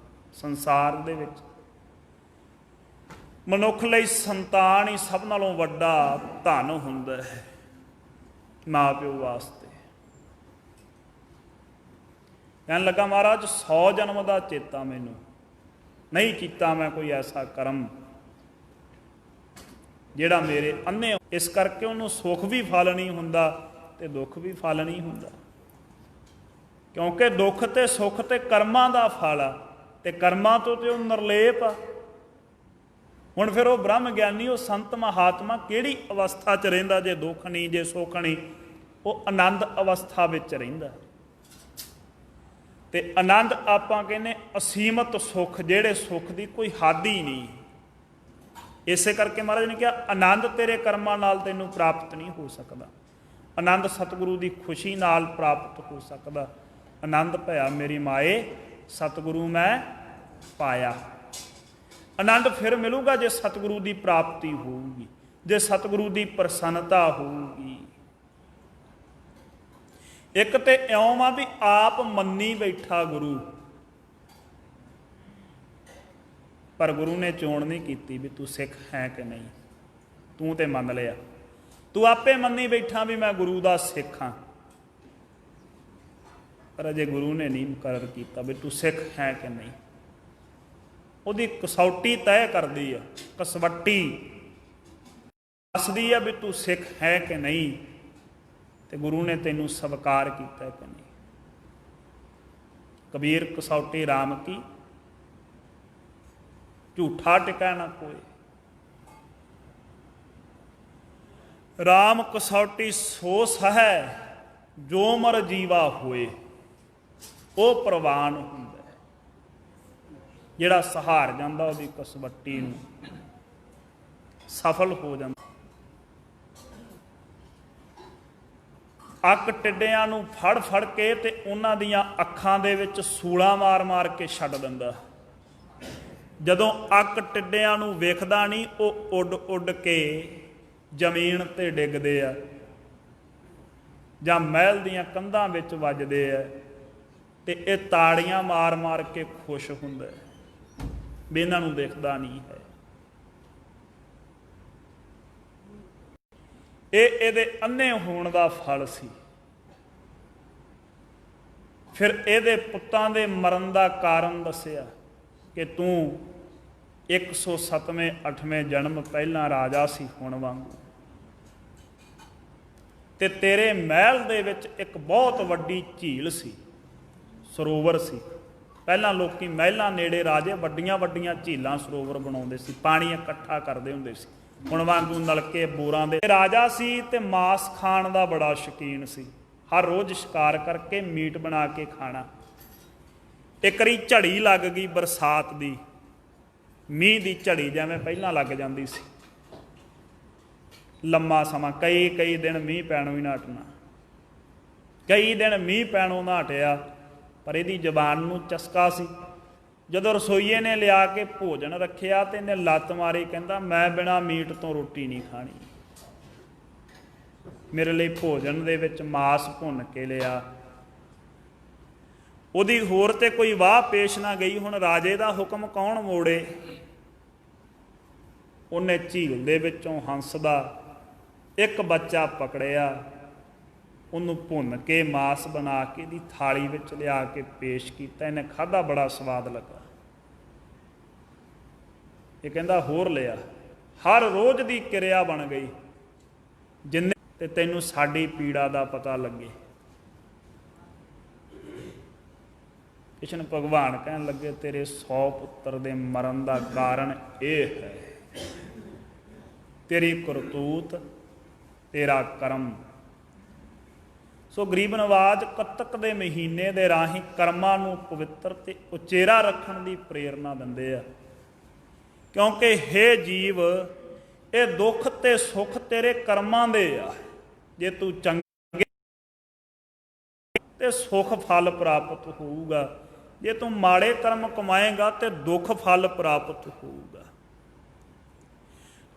ਸੰਸਾਰ ਦੇ ਵਿੱਚ ਮਨੁੱਖ ਲਈ ਸੰਤਾਨ ਹੀ ਸਭ ਨਾਲੋਂ ਵੱਡਾ ਧਨ ਹੁੰਦਾ ਹੈ, ਮਾਂ ਪਿਓ ਵਾਸਤੇ। ਕਹਿਣ ਲੱਗਾ ਮਹਾਰਾਜ 100 ਜਨਮ ਦਾ ਚੇਤਾ ਮੈਨੂੰ, ਨਹੀਂ ਕੀਤਾ ਮੈਂ ਕੋਈ ਐਸਾ ਕਰਮ ਜਿਹੜਾ ਮੇਰੇ ਅੰਨੇ। ਇਸ ਕਰਕੇ ਉਹਨੂੰ ਸੁੱਖ ਵੀ ਫਲ ਨਹੀਂ ਹੁੰਦਾ ਤੇ ਦੁੱਖ ਵੀ ਫਲ ਨਹੀਂ ਹੁੰਦਾ, ਕਿਉਂਕਿ ਦੁੱਖ ਤੇ ਸੁੱਖ ਤੇ ਕਰਮਾਂ ਦਾ ਫਲ ਆ, ਤੇ ਕਰਮਾਂ ਤੋਂ ਤੇ ਉਹ ਨਿਰਲੇਪ ਆ। ਹੁਣ ਫਿਰ ਉਹ ਬ੍ਰਹਮ ਗਿਆਨੀ, ਉਹ ਸੰਤ ਮਹਾਤਮਾ ਕਿਹੜੀ ਅਵਸਥਾ 'ਚ ਰਹਿੰਦਾ? ਜੇ ਦੁੱਖ ਨਹੀਂ, ਜੇ ਸੁੱਖ ਨਹੀਂ, ਉਹ ਆਨੰਦ ਅਵਸਥਾ ਵਿੱਚ ਰਹਿੰਦਾ। ਤੇ ਆਨੰਦ ਆਪਾਂ ਕਹਿੰਦੇ ਅਸੀਮਤ ਸੁੱਖ, ਜਿਹੜੇ ਸੁੱਖ ਦੀ ਕੋਈ ਹੱਦ ਹੀ ਨਹੀਂ। ਇਸੇ ਕਰਕੇ ਮਹਾਰਾਜ ਨੇ ਕਿਹਾ ਆਨੰਦ ਤੇਰੇ ਕਰਮਾਂ ਨਾਲ ਤੈਨੂੰ ਪ੍ਰਾਪਤ ਨਹੀਂ ਹੋ ਸਕਦਾ, ਆਨੰਦ ਸਤਿਗੁਰੂ ਦੀ ਖੁਸ਼ੀ ਨਾਲ ਪ੍ਰਾਪਤ ਹੋ ਸਕਦਾ। ਆਨੰਦ ਭਇਆ ਮੇਰੀ ਮਾਏ ਸਤਿਗੁਰੂ ਮੈਂ ਪਾਇਆ। ਆਨੰਦ ਫਿਰ ਮਿਲੂਗਾ ਜੇ ਸਤਿਗੁਰੂ ਦੀ ਪ੍ਰਾਪਤੀ ਹੋਊਗੀ, ਜੇ ਸਤਿਗੁਰੂ ਦੀ ਪ੍ਰਸੰਨਤਾ ਹੋਊਗੀ। ਇੱਕ ਤੇ ਇਉਂ ਆ ਵੀ ਆਪ ਮੰਨੀ ਬੈਠਾ ਗੁਰੂ, ਪਰ ਗੁਰੂ ਨੇ ਚੋਣ ਨਹੀਂ ਕੀਤੀ ਵੀ ਤੂੰ ਸਿੱਖ ਹੈ ਕਿ ਨਹੀਂ। ਤੂੰ ਤੇ ਮੰਨ ਲਿਆ, ਤੂੰ ਆਪੇ ਮੰਨੀ ਬੈਠਾ ਵੀ ਮੈਂ ਗੁਰੂ ਦਾ ਸਿੱਖ ਹਾਂ, ਪਰ ਅਜੇ ਗੁਰੂ ਨੇ ਨਹੀਂ ਮੁਕਰਰ ਕੀਤਾ ਵੀ ਤੂੰ ਸਿੱਖ ਹੈ ਕਿ ਨਹੀਂ। ਉਹਦੀ ਕਸੌਟੀ ਤੈਅ ਕਰਦੀ ਆ, ਕਸਵੱਟੀ ਦੱਸਦੀ ਆ ਵੀ ਤੂੰ ਸਿੱਖ ਹੈ ਕਿ ਨਹੀਂ, ਤੇ ਗੁਰੂ ਨੇ ਤੈਨੂੰ ਸਵੀਕਾਰ ਕੀਤਾ ਕਿ ਨਹੀਂ। ਕਬੀਰ ਕਸੌਟੀ ਰਾਮ ਕੀ, ਝੂਠਾ ਟਿਕਾ ਨਾ ਕੋਏ। ਰਾਮ ਕਸੌਟੀ ਸੋ ਸਹੈ ਜੋ ਮਰ ਜੀਵਾ ਹੋਏ, ਉਹ ਪ੍ਰਵਾਨ ਹੁੰਦਾ ਹੈ। ਜਿਹੜਾ ਸਹਾਰ ਜਾਂਦਾ ਉਹਦੀ ਕਸਵੱਟੀ ਨੂੰ, ਸਫਲ ਹੋ ਜਾਂਦਾ। ਅੱਕ ਟਿੱਡਿਆਂ ਨੂੰ ਫੜ ਫੜ ਕੇ ਤੇ ਉਹਨਾਂ ਦੀਆਂ ਅੱਖਾਂ ਦੇ ਵਿੱਚ ਸੂਲਾਂ ਮਾਰ ਮਾਰ ਕੇ ਛੱਡ ਦਿੰਦਾ। ਜਦੋਂ ਅੱਕ ਟਿੱਡਿਆਂ ਨੂੰ ਵੇਖਦਾ ਨਹੀਂ, ਉਹ ਉੱਡ ਉੱਡ ਕੇ ਜ਼ਮੀਨ ਤੇ ਡਿੱਗਦੇ ਆ ਜਾਂ ਮਹਿਲ ਦੀਆਂ ਕੰਧਾਂ ਵਿੱਚ ਵੱਜਦੇ ਆ, ਤੇ ਇਹ ਤਾੜੀਆਂ ਮਾਰ ਮਾਰ ਕੇ ਖੁਸ਼ ਹੁੰਦਾ ਵੀ ਇਹਨਾਂ ਨੂੰ ਦਿਖਦਾ ਨਹੀਂ ਹੈ। ਇਹ ਇਹਦੇ ਅੰਨੇ ਹੋਣ ਦਾ ਫਲ ਸੀ। ਫਿਰ ਇਹਦੇ ਪੁੱਤਾਂ ਦੇ ਮਰਨ ਦਾ ਕਾਰਨ ਦੱਸਿਆ ਕਿ ਤੂੰ 107ਵੇਂ 8ਵੇਂ ਜਨਮ ਪਹਿਲਾਂ ਰਾਜਾ ਸੀ ਹੁਣ ਵਾਂਗੂ, ਤੇ ਤੇਰੇ ਮਹਿਲ ਦੇ ਵਿੱਚ ਇੱਕ ਬਹੁਤ ਵੱਡੀ ਝੀਲ ਸੀ, ਸਰੋਵਰ ਸੀ। ਪਹਿਲਾਂ ਲੋਕੀ ਮਹਿਲਾਂ ਨੇੜੇ ਰਾਜੇ ਵੱਡੀਆਂ ਵੱਡੀਆਂ ਝੀਲਾਂ ਸਰੋਵਰ ਬਣਾਉਂਦੇ ਸੀ, ਪਾਣੀ ਇਕੱਠਾ ਕਰਦੇ ਹੁੰਦੇ ਸੀ, ਹੁਣ ਵਾਂਗੂ ਨਲਕੇ ਬੋਰਾਂ ਦੇ। ਰਾਜਾ ਸੀ ਤੇ ਮਾਸ ਖਾਣ ਦਾ ਬੜਾ ਸ਼ੌਕੀਨ ਸੀ, ਹਰ ਰੋਜ਼ ਸ਼ਿਕਾਰ ਕਰਕੇ ਮੀਟ ਬਣਾ ਕੇ ਖਾਣਾ। ਇੱਕ ਵਾਰੀ ਝੜੀ ਲੱਗ ਗਈ ਬਰਸਾਤ ਦੀ, ਮੀਂਹ ਦੀ ਝੜੀ ਜਿਵੇਂ ਪਹਿਲਾਂ ਲੱਗ ਜਾਂਦੀ ਸੀ, ਲੰਮਾ ਸਮਾਂ ਕਈ ਦਿਨ ਮੀਂਹ ਪੈਣੋਂ ਹੀ ਨਾ ਹਟਣਾ। ਕਈ ਦਿਨ ਮੀਂਹ ਪੈਣੋਂ ਨਾ ਹਟਿਆ, ਪਰ ਇਹਦੀ ਜ਼ਬਾਨ ਨੂੰ ਚਸਕਾ ਸੀ। ਜਦੋਂ ਰਸੋਈਏ ਨੇ ਲਿਆ ਕੇ ਭੋਜਨ ਰੱਖਿਆ ਤੇ ਇਹਨੇ ਲੱਤ ਮਾਰੀ, ਕਹਿੰਦਾ ਮੈਂ ਬਿਨਾਂ ਮੀਟ ਤੋਂ ਰੋਟੀ ਨਹੀਂ ਖਾਣੀ, ਮੇਰੇ ਲਈ ਭੋਜਨ ਦੇ ਵਿੱਚ ਮਾਸ ਭੁੰਨ ਕੇ ਲਿਆ। ਉਹਦੀ ਹੋਰ ਤੇ ਕੋਈ ਵਾਹ ਪੇਸ਼ ਨਾ ਗਈ। ਹੁਣ ਰਾਜੇ ਦਾ ਹੁਕਮ ਕੌਣ ਮੋੜੇ? ਉਹਨੇ ਝੀਲ ਦੇ ਵਿੱਚੋਂ ਹੰਸ ਦਾ ਇੱਕ ਬੱਚਾ ਪਕੜਿਆ, ਉਹਨੂੰ ਭੁੰਨ ਕੇ ਮਾਸ ਬਣਾ ਕੇ ਦੀ ਥਾਲੀ ਵਿੱਚ ਲਿਆ ਕੇ ਪੇਸ਼ ਕੀਤਾ। ਇਹਨੇ ਖਾਧਾ, ਬੜਾ ਸਵਾਦ ਲੱਗਾ। ਇਹ ਕਹਿੰਦਾ ਹੋਰ ਲਿਆ। ਹਰ ਰੋਜ਼ ਦੀ ਕਿਰਿਆ ਬਣ ਗਈ, ਜਿੰਨੇ ਤੇ ਤੈਨੂੰ ਸਾਡੀ ਪੀੜਾ ਦਾ ਪਤਾ ਲੱਗੇ। ਕ੍ਰਿਸ਼ਨ ਭਗਵਾਨ ਕਹਿਣ ਲੱਗੇ ਤੇਰੇ 100 ਪੁੱਤਰ ਦੇ ਮਰਨ ਦਾ ਕਾਰਨ ਇਹ ਹੈ, ਤੇਰੀ ਕਰਤੂਤ, ਤੇਰਾ ਕਰਮ। ਸੋ ਗਰੀਬ ਨਵਾਜ ਕੱਤਕ ਦੇ ਮਹੀਨੇ ਦੇ ਰਾਹੀਂ ਕਰਮਾਂ ਨੂੰ ਪਵਿੱਤਰ ਤੇ ਉਚੇਰਾ ਰੱਖਣ ਦੀ ਪ੍ਰੇਰਨਾ ਦਿੰਦੇ ਆ, ਕਿਉਂਕਿ ਹੇ ਜੀਵ, ਇਹ ਦੁੱਖ ਤੇ ਸੁੱਖ ਤੇਰੇ ਕਰਮਾਂ ਦੇ ਆ। ਜੇ ਤੂੰ ਚੰਗੇ ਤੇ ਸੁੱਖ ਫਲ ਪ੍ਰਾਪਤ ਹੋਊਗਾ, ਜੇ ਤੂੰ ਮਾੜੇ ਕਰਮ ਕਮਾਏਗਾ ਤੇ ਦੁੱਖ ਫਲ ਪ੍ਰਾਪਤ ਹੋਊਗਾ।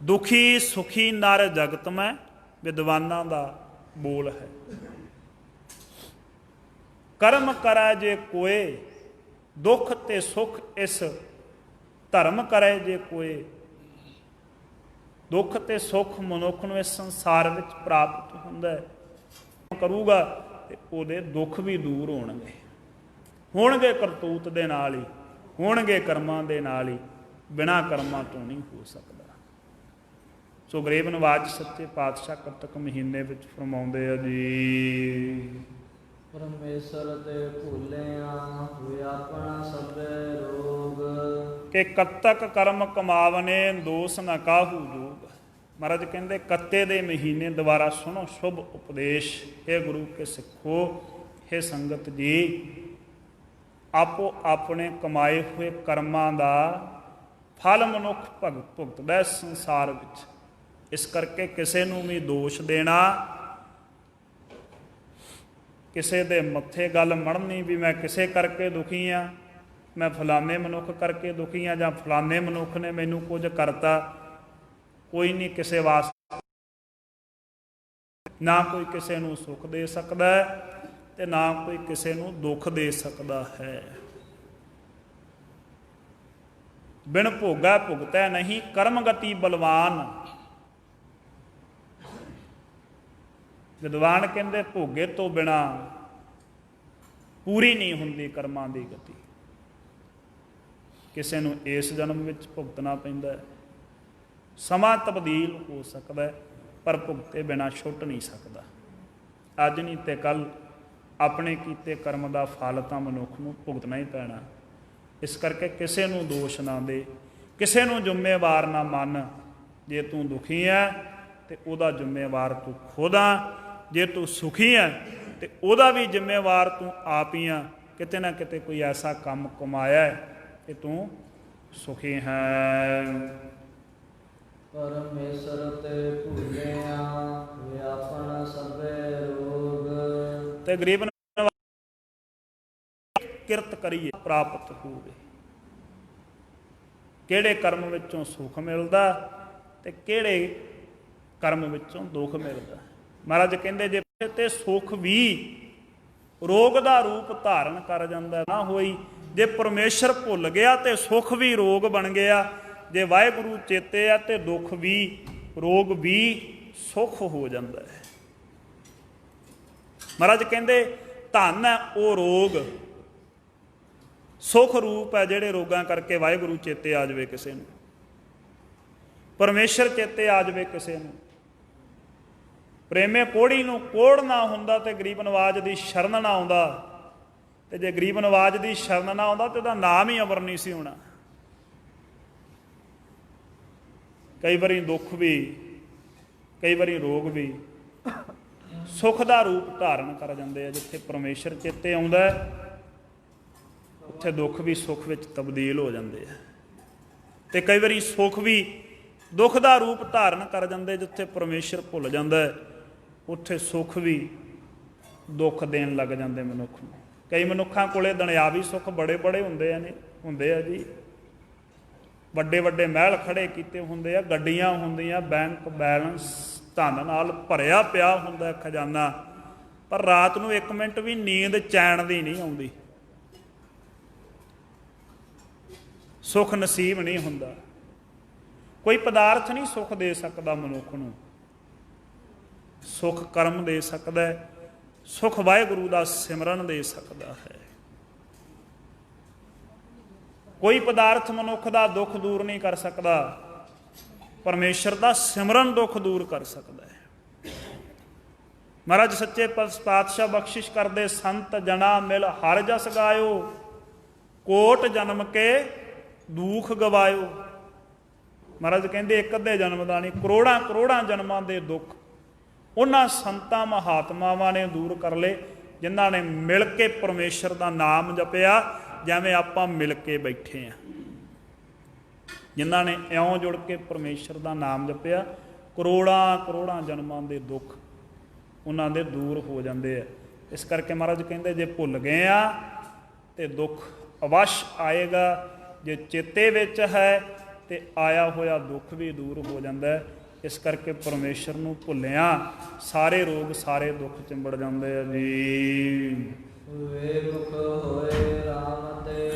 ਦੁਖੀ ਸੁਖੀ ਨਰ ਜਗਤ ਮੈਂ, ਵਿਦਵਾਨਾਂ ਦਾ ਬੋਲ ਹੈ। ਕਰਮ ਕਰੈ ਜੇ ਕੋਏ, ਦੁੱਖ ਤੇ ਸੁਖ ਇਸ ਧਰਮ ਕਰੇ ਜੇ ਕੋਏ। ਦੁੱਖ ਤੇ ਸੁੱਖ ਮਨੁੱਖ ਨੂੰ ਇਸ ਸੰਸਾਰ ਵਿੱਚ ਪ੍ਰਾਪਤ ਹੁੰਦਾ ਹੈ। ਕਰੂਗਾ ਤੇ ਉਹਦੇ ਦੁੱਖ ਵੀ ਦੂਰ ਹੋਣਗੇ ਕਰਤੂਤ ਦੇ ਨਾਲ ਹੀ, ਹੋਣਗੇ ਕਰਮਾਂ ਦੇ ਨਾਲ ਹੀ, ਬਿਨਾਂ ਕਰਮਾਂ ਤੋਂ ਨਹੀਂ ਹੋ ਸਕਦਾ। ਸੋ ਗਰੀਬ ਨਵਾਜ ਸੱਚੇ ਪਾਤਸ਼ਾਹ ਕੱਤਕ ਮਹੀਨੇ ਵਿੱਚ ਫਰਮਾਉਂਦੇ ਆ ਜੀ, ਪਰਮੇਸ਼ਰ ਤੇ ਭੁੱਲਿਆ ਹੋਇਆ ਆਪਣਾ ਸਭੇ ਰੋਗ, ਕਿ ਕੱਤਕ ਕਰਮ ਕਮਾਵਨੇ ਦੋਸ ਨ ਕਾਹੂ ਜੋਗ। ਮਹਾਰਾਜ ਕਹਿੰਦੇ ਕੱਤੇ ਦੇ ਮਹੀਨੇ ਦੁਬਾਰਾ ਸੁਣੋ ਸ਼ੁਭ ਉਪਦੇਸ਼। हे ਗੁਰੂ ਕੇ ਸਿੱਖੋ, हे ਸੰਗਤ ਜੀ, ਆਪੋ ਆਪਣੇ ਕਮਾਏ ਹੋਏ ਕਰਮਾਂ ਦਾ ਫਲ ਮਨੁੱਖ ਭੁਗਤਦਾ ਇਸ ਸੰਸਾਰ ਵਿੱਚ। ਇਸ ਕਰਕੇ ਕਿਸੇ ਨੂੰ ਵੀ ਦੋਸ਼ ਦੇਣਾ, ਕਿਸੇ ਦੇ ਮੱਥੇ ਗੱਲ ਮੜਨੀ ਵੀ ਮੈਂ ਕਿਸੇ ਕਰਕੇ ਦੁਖੀ ਹਾਂ, ਮੈਂ ਫਲਾਣੇ ਮਨੁੱਖ ਕਰਕੇ ਦੁਖੀ ਹਾਂ, ਜਾਂ ਫਲਾਣੇ ਮਨੁੱਖ ਨੇ ਮੈਨੂੰ ਕੁਝ ਕਰਤਾ, ਕੋਈ ਨਹੀਂ ਕਿਸੇ ਵਾਸਤੇ। ਨਾ ਕੋਈ ਕਿਸੇ ਨੂੰ ਸੁੱਖ ਦੇ ਸਕਦਾ ਤੇ ਨਾ ਕੋਈ ਕਿਸੇ ਨੂੰ ਦੁੱਖ ਦੇ ਸਕਦਾ ਹੈ। ਬਿਨ ਭੋਗਾ ਭੁਗਤੈ ਨਹੀਂ, ਕਰਮ ਗਤੀ ਬਲਵਾਨ। ਵਿਦਵਾਨ ਕਹਿੰਦੇ ਭੋਗੇ ਤੋਂ ਬਿਨਾ ਪੂਰੀ ਨਹੀਂ ਹੁੰਦੀ ਕਰਮਾਂ ਦੀ ਗਤੀ। ਕਿਸੇ ਨੂੰ ਇਸ ਜਨਮ ਵਿੱਚ ਭੁਗਤਣਾ ਪੈਂਦਾ ਹੈ, ਸਮਾਂ ਤਬਦੀਲ ਹੋ ਸਕਦਾ ਹੈ, ਪਰ ਭੁਗਤੇ ਬਿਨਾ ਛੁੱਟ ਨਹੀਂ ਸਕਦਾ। ਅੱਜ ਨਹੀਂ ਤੇ ਕੱਲ੍ਹ ਆਪਣੇ ਕੀਤੇ ਕਰਮ ਦਾ ਫਲ ਤਾਂ ਮਨੁੱਖ ਨੂੰ ਭੁਗਤਣਾ ਹੀ ਪੈਣਾ। ਇਸ ਕਰਕੇ ਕਿਸੇ ਨੂੰ ਦੋਸ਼ ਨਾ ਦੇ, ਕਿਸੇ ਨੂੰ ਜ਼ਿੰਮੇਵਾਰ ਨਾ ਮੰਨ। ਜੇ ਤੂੰ ਦੁਖੀ ਹੈ ਤੇ ਉਹਦਾ ਜ਼ਿੰਮੇਵਾਰ ਤੂੰ ਖੁਦ ਆ, ਜੇ ਤੂੰ ਸੁਖੀ ਹੈ ਤੇ ਉਹਦਾ ਵੀ ਜ਼ਿੰਮੇਵਾਰ ਤੂੰ ਆਪ ਹੀ ਆ। ਕਿਤੇ ਨਾ ਕਿਤੇ ਕੋਈ ਐਸਾ ਕੰਮ ਕਮਾਇਆ ਕਿ ਤੂੰ ਸੁਖੀ ਹੈ। ਪਰਮੇਸ਼ਰ ਤੇ ਭੁੱਲਿਆ ਵਿਆਪਨ ਸਭੇ ਰੋਗ, ਤੇ ਗਰੀਬ ਕਿਰਤ ਕਰੀਏ ਪ੍ਰਾਪਤ ਹੋਵੇ। ਕਿਹੜੇ ਕਰਮ ਵਿੱਚੋਂ ਸੁੱਖ ਮਿਲਦਾ ਤੇ ਕਿਹੜੇ ਕਰਮ ਵਿੱਚੋਂ ਦੁੱਖ ਮਿਲਦਾ। ਮਹਾਰਾਜ ਕਹਿੰਦੇ ਜੇ ਤੇ ਸੁੱਖ ਵੀ ਰੋਗ ਦਾ ਰੂਪ ਧਾਰਨ ਕਰ ਜਾਂਦਾ ਨਾ ਹੋਈ। ਜੇ ਪਰਮੇਸ਼ਰ ਭੁੱਲ ਗਿਆ ਤੇ ਸੁੱਖ ਵੀ ਰੋਗ ਬਣ ਗਿਆ। ਜੇ ਵਾਹਿਗੁਰੂ ਚੇਤੇ ਆ ਤੇ ਦੁੱਖ ਵੀ ਰੋਗ ਵੀ ਸੁੱਖ ਹੋ ਜਾਂਦਾ ਹੈ। ਮਹਾਰਾਜ ਕਹਿੰਦੇ ਧੰਨ ਹੈ ਉਹ ਰੋਗ ਸੁੱਖ ਰੂਪ ਹੈ ਜਿਹੜੇ ਰੋਗਾਂ ਕਰਕੇ ਵਾਹਿਗੁਰੂ ਚੇਤੇ ਆ ਜਾਵੇ ਕਿਸੇ ਨੂੰ, ਪਰਮੇਸ਼ਰ ਚੇਤੇ ਆ ਜਾਵੇ ਕਿਸੇ ਨੂੰ। ਪ੍ਰੇਮੇ ਕੋੜੀ ਨੂੰ ਕੋੜ ਨਾ ਹੁੰਦਾ ਤੇ ਗਰੀਬ ਨਵਾਜ ਦੀ ਸ਼ਰਨ ਨਾ ਆਉਂਦਾ। ਤੇ ਜੇ ਗਰੀਬ ਨਵਾਜ ਦੀ ਸ਼ਰਨ ਨਾ ਆਉਂਦਾ ਤੇ ਉਹਦਾ ਨਾਮ ਹੀ ਅਮਰ ਨਹੀਂ ਸੀ ਹੋਣਾ। ਕਈ ਵਾਰੀ ਦੁੱਖ ਵੀ ਕਈ ਵਾਰੀ ਰੋਗ ਵੀ ਸੁੱਖ ਦਾ ਰੂਪ ਧਾਰਨ ਕਰ ਜਾਂਦੇ ਆ। ਜਿੱਥੇ ਪਰਮੇਸ਼ਰ ਚੇਤੇ ਆਉਂਦਾ ਉੱਥੇ ਦੁੱਖ ਵੀ ਸੁੱਖ ਵਿੱਚ ਤਬਦੀਲ ਹੋ ਜਾਂਦੇ ਆ। ਤੇ ਕਈ ਵਾਰੀ ਸੁੱਖ ਵੀ ਦੁੱਖ ਦਾ ਰੂਪ ਧਾਰਨ ਕਰ ਜਾਂਦੇ। ਜਿੱਥੇ ਪਰਮੇਸ਼ਰ ਭੁੱਲ ਜਾਂਦਾ ਉੱਥੇ ਸੁੱਖ ਵੀ ਦੁੱਖ ਦੇਣ ਲੱਗ ਜਾਂਦੇ ਮਨੁੱਖ ਨੂੰ। ਕਈ ਮਨੁੱਖਾਂ ਕੋਲੇ ਦੁਨਿਆਵੀ ਸੁੱਖ ਬੜੇ ਬੜੇ ਹੁੰਦੇ ਆ ਜੀ। ਵੱਡੇ ਵੱਡੇ ਮਹਿਲ ਖੜੇ ਕੀਤੇ ਹੁੰਦੇ ਆ, ਗੱਡੀਆਂ ਹੁੰਦੀਆਂ, ਬੈਂਕ ਬੈਲੈਂਸ ਧਨ ਨਾਲ ਭਰਿਆ ਪਿਆ ਹੁੰਦਾ ਖਜ਼ਾਨਾ, ਪਰ ਰਾਤ ਨੂੰ 1 ਮਿੰਟ ਵੀ ਨੀਂਦ ਚੈਨ ਦੀ ਨਹੀਂ ਆਉਂਦੀ। ਸੁੱਖ ਨਸੀਬ ਨਹੀਂ ਹੁੰਦਾ। ਕੋਈ ਪਦਾਰਥ ਨਹੀਂ ਸੁੱਖ ਦੇ ਸਕਦਾ ਮਨੁੱਖ ਨੂੰ। ਸੁੱਖ ਕਰਮ ਦੇ ਸਕਦਾ, ਸੁੱਖ ਵਾਹਿਗੁਰੂ ਦਾ ਸਿਮਰਨ ਦੇ ਸਕਦਾ ਹੈ। ਕੋਈ ਪਦਾਰਥ ਮਨੁੱਖ ਦਾ ਦੁੱਖ ਦੂਰ ਨਹੀਂ ਕਰ ਸਕਦਾ, ਪਰਮੇਸ਼ਰ ਦਾ ਸਿਮਰਨ ਦੁੱਖ ਦੂਰ ਕਰ ਸਕਦਾ ਹੈ। ਮਹਾਰਾਜ ਸੱਚੇ ਪਾਤਸ਼ਾਹ ਬਖਸ਼ਿਸ਼ ਕਰਦੇ ਸੰਤ ਜਨਾ ਮਿਲ ਹਰ ਜਸ ਗਾਇਓ, ਕੋਟ ਜਨਮ ਕੇ ਦੁੱਖ ਗਵਾਇਓ। ਮਹਾਰਾਜ ਕਹਿੰਦੇ ਇੱਕ ਅੱਧੇ ਜਨਮ ਦਾ ਨਹੀਂ, ਕਰੋੜਾਂ ਕਰੋੜਾਂ ਜਨਮਾਂ ਦੇ ਦੁੱਖ ਉਹਨਾਂ ਸੰਤਾਂ ਮਹਾਤਮਾਵਾਂ ਨੇ ਦੂਰ ਕਰ ਲਏ ਜਿਨ੍ਹਾਂ ਨੇ ਮਿਲ ਕੇ ਪਰਮੇਸ਼ਰ ਦਾ ਨਾਮ ਜਪਿਆ ਜਿਵੇਂ ਆਪਾਂ ਮਿਲ ਕੇ ਬੈਠੇ ਹਾਂ। ਜਿਨ੍ਹਾਂ ਨੇ ਇਉਂ ਜੁੜ ਕੇ ਪਰਮੇਸ਼ਰ ਦਾ ਨਾਮ ਜਪਿਆ, ਕਰੋੜਾਂ ਕਰੋੜਾਂ ਜਨਮਾਂ ਦੇ ਦੁੱਖ ਉਹਨਾਂ ਦੇ ਦੂਰ ਹੋ ਜਾਂਦੇ ਆ। ਇਸ ਕਰਕੇ ਮਹਾਰਾਜ ਕਹਿੰਦੇ ਜੇ ਭੁੱਲ ਗਏ ਆ ਤੇ ਦੁੱਖ ਅਵਸ਼ ਆਏਗਾ। ਜੇ ਚੇਤੇ ਵਿੱਚ ਹੈ ਤੇ ਆਇਆ ਹੋਇਆ ਦੁੱਖ ਵੀ ਦੂਰ ਹੋ ਜਾਂਦਾ ਹੈ। ਇਸ ਕਰਕੇ ਪਰਮੇਸ਼ਰ ਨੂੰ ਭੁੱਲਿਆ ਸਾਰੇ ਰੋਗ ਸਾਰੇ ਦੁੱਖ ਚਿੰਬੜ ਜਾਂਦੇ ਆ ਜੀ। ਵੇ ਮੁਖ ਹੋਏ ਰਾਮ ਤੇ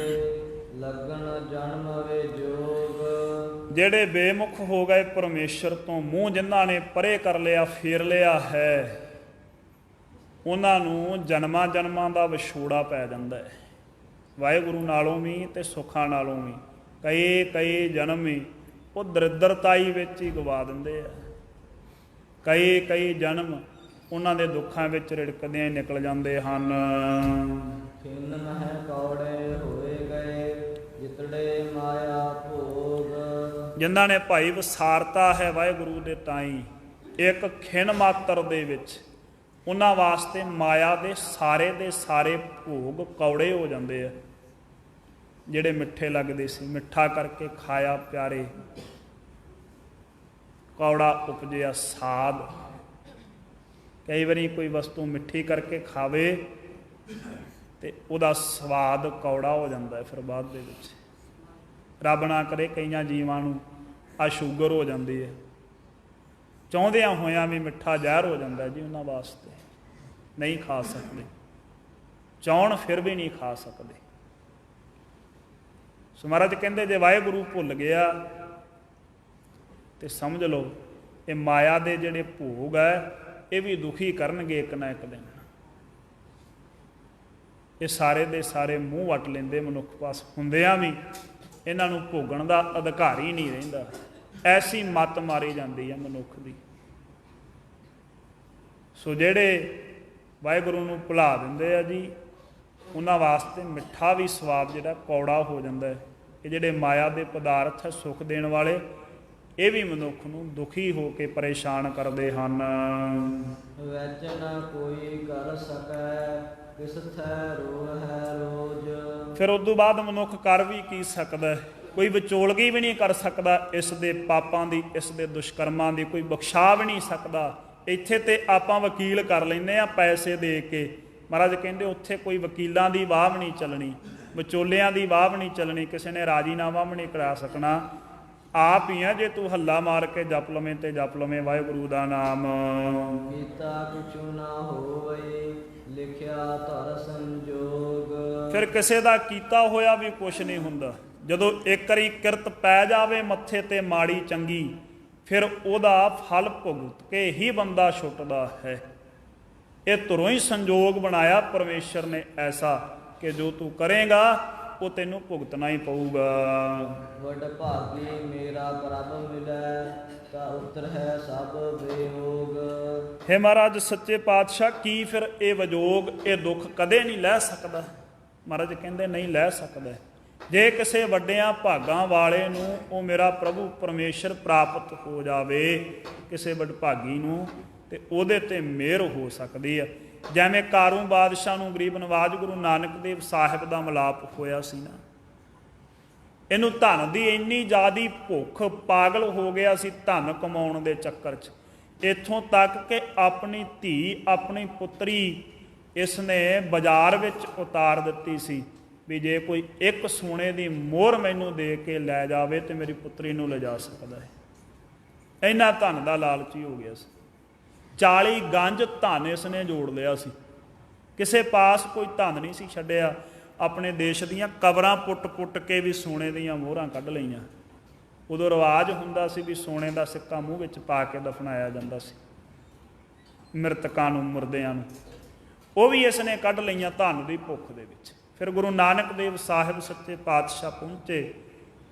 ਲੱਗਣ ਜਨਮ ਵੇ ਜੋਗ। ਜਿਹੜੇ ਬੇਮੁਖ ਹੋ ਗਏ ਪਰਮੇਸ਼ਰ ਤੋਂ, ਮੂੰਹ ਜਿਨ੍ਹਾਂ ਨੇ ਪਰੇ ਕਰ ਲਿਆ ਫੇਰ ਲਿਆ ਹੈ, ਉਹਨਾਂ ਨੂੰ ਜਨਮਾਂ ਜਨਮਾਂ ਦਾ ਵਿਛੋੜਾ ਪੈ ਜਾਂਦਾ ਹੈ ਵਾਹਿਗੁਰੂ ਨਾਲੋਂ ਵੀ ਤੇ ਸੁੱਖਾਂ ਨਾਲੋਂ ਵੀ। ਕਈ ਜਨਮ ਹੀ ਉਹ ਦਰਿਦਰਤਾਈ ਵਿੱਚ ਹੀ ਗਵਾ ਦਿੰਦੇ ਆ। ਕਈ ਜਨਮ ਉਹਨਾਂ ਦੇ ਦੁੱਖਾਂ ਵਿੱਚ ਰਿੜਕਦਿਆਂ ਹੀ ਨਿਕਲ ਜਾਂਦੇ ਹਨ। ਖਿੰਨ ਮਹਿ ਕੌੜੇ ਹੋਏ ਗਏ ਜਿਤੜੇ ਮਾਇਆ ਭੋਗ। ਜਿਨ੍ਹਾਂ ਨੇ ਭਾਈ ਵਿਸਾਰਤਾ ਹੈ ਵਾਹਿਗੁਰੂ ਦੇ ਤਾਈਂ ਇੱਕ ਖਿੰਨ ਮਾਤਰ ਦੇ ਵਿੱਚ, ਉਹਨਾਂ ਵਾਸਤੇ ਮਾਇਆ ਦੇ ਸਾਰੇ ਭੋਗ ਕੌੜੇ ਹੋ ਜਾਂਦੇ ਆ। ਜਿਹੜੇ ਮਿੱਠੇ ਲੱਗਦੇ ਸੀ, ਮਿੱਠਾ ਕਰਕੇ ਖਾਇਆ ਪਿਆਰੇ, ਕੌੜਾ ਉਪਜਿਆ ਸਾਧ। ਕਈ ਵਾਰੀ ਕੋਈ ਵਸਤੂ ਮਿੱਠੀ ਕਰਕੇ ਖਾਵੇ ਤੇ ਉਹਦਾ ਸਵਾਦ ਕੌੜਾ ਹੋ ਜਾਂਦਾ ਫਿਰ ਬਾਅਦ ਦੇ ਵਿੱਚ। ਰੱਬ ਨਾ ਕਰੇ ਕਈਆਂ ਜੀਵਾਂ ਨੂੰ ਆ ਸ਼ੂਗਰ ਹੋ ਜਾਂਦੀ ਹੈ, ਚਾਹੁੰਦਿਆਂ ਹੋਇਆਂ ਵੀ ਮਿੱਠਾ ਜ਼ਹਿਰ ਹੋ ਜਾਂਦਾ ਜੀ ਉਹਨਾਂ ਵਾਸਤੇ। ਨਹੀਂ ਖਾ ਸਕਦੇ, ਚਾਹੁਣ ਫਿਰ ਵੀ ਨਹੀਂ ਖਾ ਸਕਦੇ। ਸੋ ਮਹਾਰਾਜ ਕਹਿੰਦੇ ਜੇ ਵਾਹਿਗੁਰੂ ਭੁੱਲ ਗਿਆ ਤੇ ਸਮਝ ਲਓ ਇਹ ਮਾਇਆ ਦੇ ਜਿਹੜੇ ਭੋਗ ਹੈ ਇਹ ਵੀ ਦੁਖੀ ਕਰਨਗੇ ਇੱਕ ਨਾ ਇੱਕ ਦਿਨ। ਇਹ ਸਾਰੇ ਦੇ ਸਾਰੇ ਮੂੰਹ ਵੱਟ ਲੈਂਦੇ ਮਨੁੱਖ ਪਾਸ ਹੁੰਦਿਆਂ ਵੀ ਇਹਨਾਂ ਨੂੰ ਭੋਗਣ ਦਾ ਅਧਿਕਾਰ ਹੀ ਨਹੀਂ ਰਹਿੰਦਾ। ਐਸੀ ਮੱਤ ਮਾਰੀ ਜਾਂਦੀ ਹੈ ਮਨੁੱਖ ਦੀ। ਸੋ ਜਿਹੜੇ ਵਾਹਿਗੁਰੂ ਨੂੰ ਭੁਲਾ ਦਿੰਦੇ ਆ ਜੀ, ਉਹਨਾਂ ਵਾਸਤੇ ਮਿੱਠਾ ਵੀ ਸਵਾਦ ਜਿਹੜਾ ਕੌੜਾ ਹੋ ਜਾਂਦਾ ਹੈ। ਇਹ ਜਿਹੜੇ ਮਾਇਆ ਦੇ ਪਦਾਰਥ ਹੈ ਸੁੱਖ ਦੇਣ ਵਾਲੇ, ਇਹ ਵੀ ਮਨੁੱਖ ਨੂੰ ਦੁਖੀ ਹੋ ਕੇ ਪਰੇਸ਼ਾਨ ਕਰਦੇ ਹਨ। ਵਿੱਚ ਨਾ ਕੋਈ ਕਰ ਸਕੈ ਕਿਸ ਥੈ ਰੋਹ ਹੈ ਰੋਜ। ਫਿਰ ਉਸ ਤੋਂ ਬਾਅਦ ਮਨੁੱਖ ਕਰ ਵੀ ਕੀ ਸਕਦਾ? ਕੋਈ ਵਿਚੋਲਗੀ ਵੀ ਨਹੀਂ ਕਰ ਸਕਦਾ ਇਸ ਦੇ ਪਾਪਾਂ ਦੀ, ਇਸ ਦੇ ਦੁਸ਼ਕਰਮਾਂ ਦੀ। ਕੋਈ ਬਖਸ਼ਾ ਵੀ ਨਹੀਂ ਸਕਦਾ। ਇੱਥੇ ਤੇ ਆਪਾਂ ਵਕੀਲ ਕਰ ਲੈਂਦੇ ਆ ਪੈਸੇ ਦੇ ਕੇ ਮਹਾਰਾਜ ਕਹਿੰਦੇ ਉੱਥੇ ਕੋਈ ਵਕੀਲਾਂ ਦੀ ਵਾਹ ਵੀ ਨਹੀਂ ਚੱਲਣੀ, ਵਿਚੋਲਿਆਂ ਦੀ ਵਾਹ ਵੀ ਨਹੀਂ ਚੱਲਣੀ, ਕਿਸੇ ਨੇ ਰਾਜੀਨਾਮਾ ਵੀ ਨਹੀਂ ਕਰਾ ਸਕਣਾ। ਆਪ ਹੀ ਆ, ਜੇ ਤੂੰ ਹੱਲਾ ਮਾਰ ਕੇ ਜਪ ਲਵੇਂ ਤੇ ਜਪ ਲਵੇਂ ਵਾਹਿਗੁਰੂ ਦਾ ਨਾਮ। ਕੀਤਾ ਕੁਛੁ ਨਾ ਹੋਵੇ, ਲਿਖਿਆ ਧਰ ਸੰਜੋਗ। ਫਿਰ ਕਿਸੇ ਦਾ ਕੀਤਾ ਹੋਇਆ ਵੀ ਕੁਛ ਨਹੀਂ ਹੁੰਦਾ। ਜਦੋਂ ਇੱਕ ਵਾਰੀ ਕਿਰਤ ਪੈ ਜਾਵੇ ਮੱਥੇ ਤੇ ਮਾੜੀ ਚੰਗੀ, ਫਿਰ ਉਹਦਾ ਫਲ ਭੁਗਤ ਕੇ ਹੀ ਬੰਦਾ ਛੁੱਟਦਾ ਹੈ। ਇਹ ਧੁਰੋਂ ਹੀ ਸੰਜੋਗ ਬਣਾਇਆ ਪਰਮੇਸ਼ਰ ਨੇ ਐਸਾ ਕਿ ਜੋ ਤੂੰ ਕਰੇਗਾ ਉਹ ਤੈਨੂੰ ਭੁਗਤਣਾ ਹੀ ਪਊਗਾ। ਵੱਡ ਭਾਗੀ ਮੇਰਾ ਪ੍ਰਭ ਮਿਲੈ, ਤਾਂ ਉਤਰ ਹੈ ਸਭ ਬੇਯੋਗ। ਹੇ ਮਹਾਰਾਜ ਸੱਚੇ ਪਾਤਸ਼ਾਹ, ਕੀ ਫਿਰ ਇਹ ਵਿਜੋਗ, ਇਹ ਦੁੱਖ ਕਦੇ ਨਹੀਂ ਲੈ ਸਕਦਾ? ਮਹਾਰਾਜ ਕਹਿੰਦੇ ਨਹੀਂ ਲੈ ਸਕਦਾ। ਜੇ ਕਿਸੇ ਵੱਡਿਆਂ ਭਾਗਾਂ ਵਾਲੇ ਨੂੰ ਉਹ ਮੇਰਾ ਪ੍ਰਭੂ ਪਰਮੇਸ਼ਰ ਪ੍ਰਾਪਤ ਹੋ ਜਾਵੇ, ਕਿਸੇ ਵਡਭਾਗੀ ਨੂੰ, ਤੇ ਉਹਦੇ ਤੇ ਮਿਹਰ ਹੋ ਸਕਦੀ ਹੈ। ਜਿਵੇਂ ਕਾਰੂ ਬਾਦਸ਼ਾਹ ਨੂੰ ਗਰੀਬ ਨਵਾਜ ਗੁਰੂ ਨਾਨਕ ਦੇਵ ਸਾਹਿਬ ਦਾ ਮਿਲਾਪ ਹੋਇਆ ਸੀ ਨਾ, ਇਹਨੂੰ ਧਨ ਦੀ ਇੰਨੀ ਜ਼ਿਆਦੀ ਭੁੱਖ, ਪਾਗਲ ਹੋ ਗਿਆ ਸੀ ਧਨ ਕਮਾਉਣ ਦੇ ਚੱਕਰ 'ਚ, ਇੱਥੋਂ ਤੱਕ ਕਿ ਆਪਣੀ ਧੀ, ਆਪਣੀ ਪੁੱਤਰੀ ਇਸ ਨੇ ਬਾਜ਼ਾਰ ਵਿੱਚ ਉਤਾਰ ਦਿੱਤੀ ਸੀ ਵੀ ਜੇ ਕੋਈ ਇੱਕ ਸੋਨੇ ਦੀ ਮੋਹਰ ਮੈਨੂੰ ਦੇ ਕੇ ਲੈ ਜਾਵੇ ਤੇ ਮੇਰੀ ਪੁੱਤਰੀ ਨੂੰ ਲਿਜਾ ਸਕਦਾ ਹੈ। ਇੰਨਾ ਧਨ ਦਾ ਲਾਲਚੀ ਹੋ ਗਿਆ ਸੀ। 40 ਗੰਜ ਧਨ ਇਸ ਨੇ ਜੋੜ ਲਿਆ ਸੀ। ਕਿਸੇ ਪਾਸ ਕੋਈ ਧਨ ਨਹੀਂ ਸੀ ਛੱਡਿਆ। ਆਪਣੇ ਦੇਸ਼ ਦੀਆਂ ਕਬਰਾਂ ਪੁੱਟ ਕੇ ਵੀ ਸੋਨੇ ਦੀਆਂ ਮੋਹਰਾਂ ਕੱਢ ਲਈਆਂ। ਉਦੋਂ ਰਿਵਾਜ ਹੁੰਦਾ ਸੀ ਵੀ ਸੋਨੇ ਦਾ ਸਿੱਕਾ ਮੂੰਹ ਵਿੱਚ ਪਾ ਕੇ ਦਫਨਾਇਆ ਜਾਂਦਾ ਸੀ ਮ੍ਰਿਤਕਾਂ ਨੂੰ, ਮੁਰਦਿਆਂ ਨੂੰ। ਉਹ ਵੀ ਇਸ ਨੇ ਕੱਢ ਲਈਆਂ ਧਨ ਦੀ ਭੁੱਖ ਦੇ ਵਿੱਚ। ਫਿਰ ਗੁਰੂ ਨਾਨਕ ਦੇਵ ਸਾਹਿਬ ਸੱਚੇ ਪਾਤਸ਼ਾਹ ਪਹੁੰਚੇ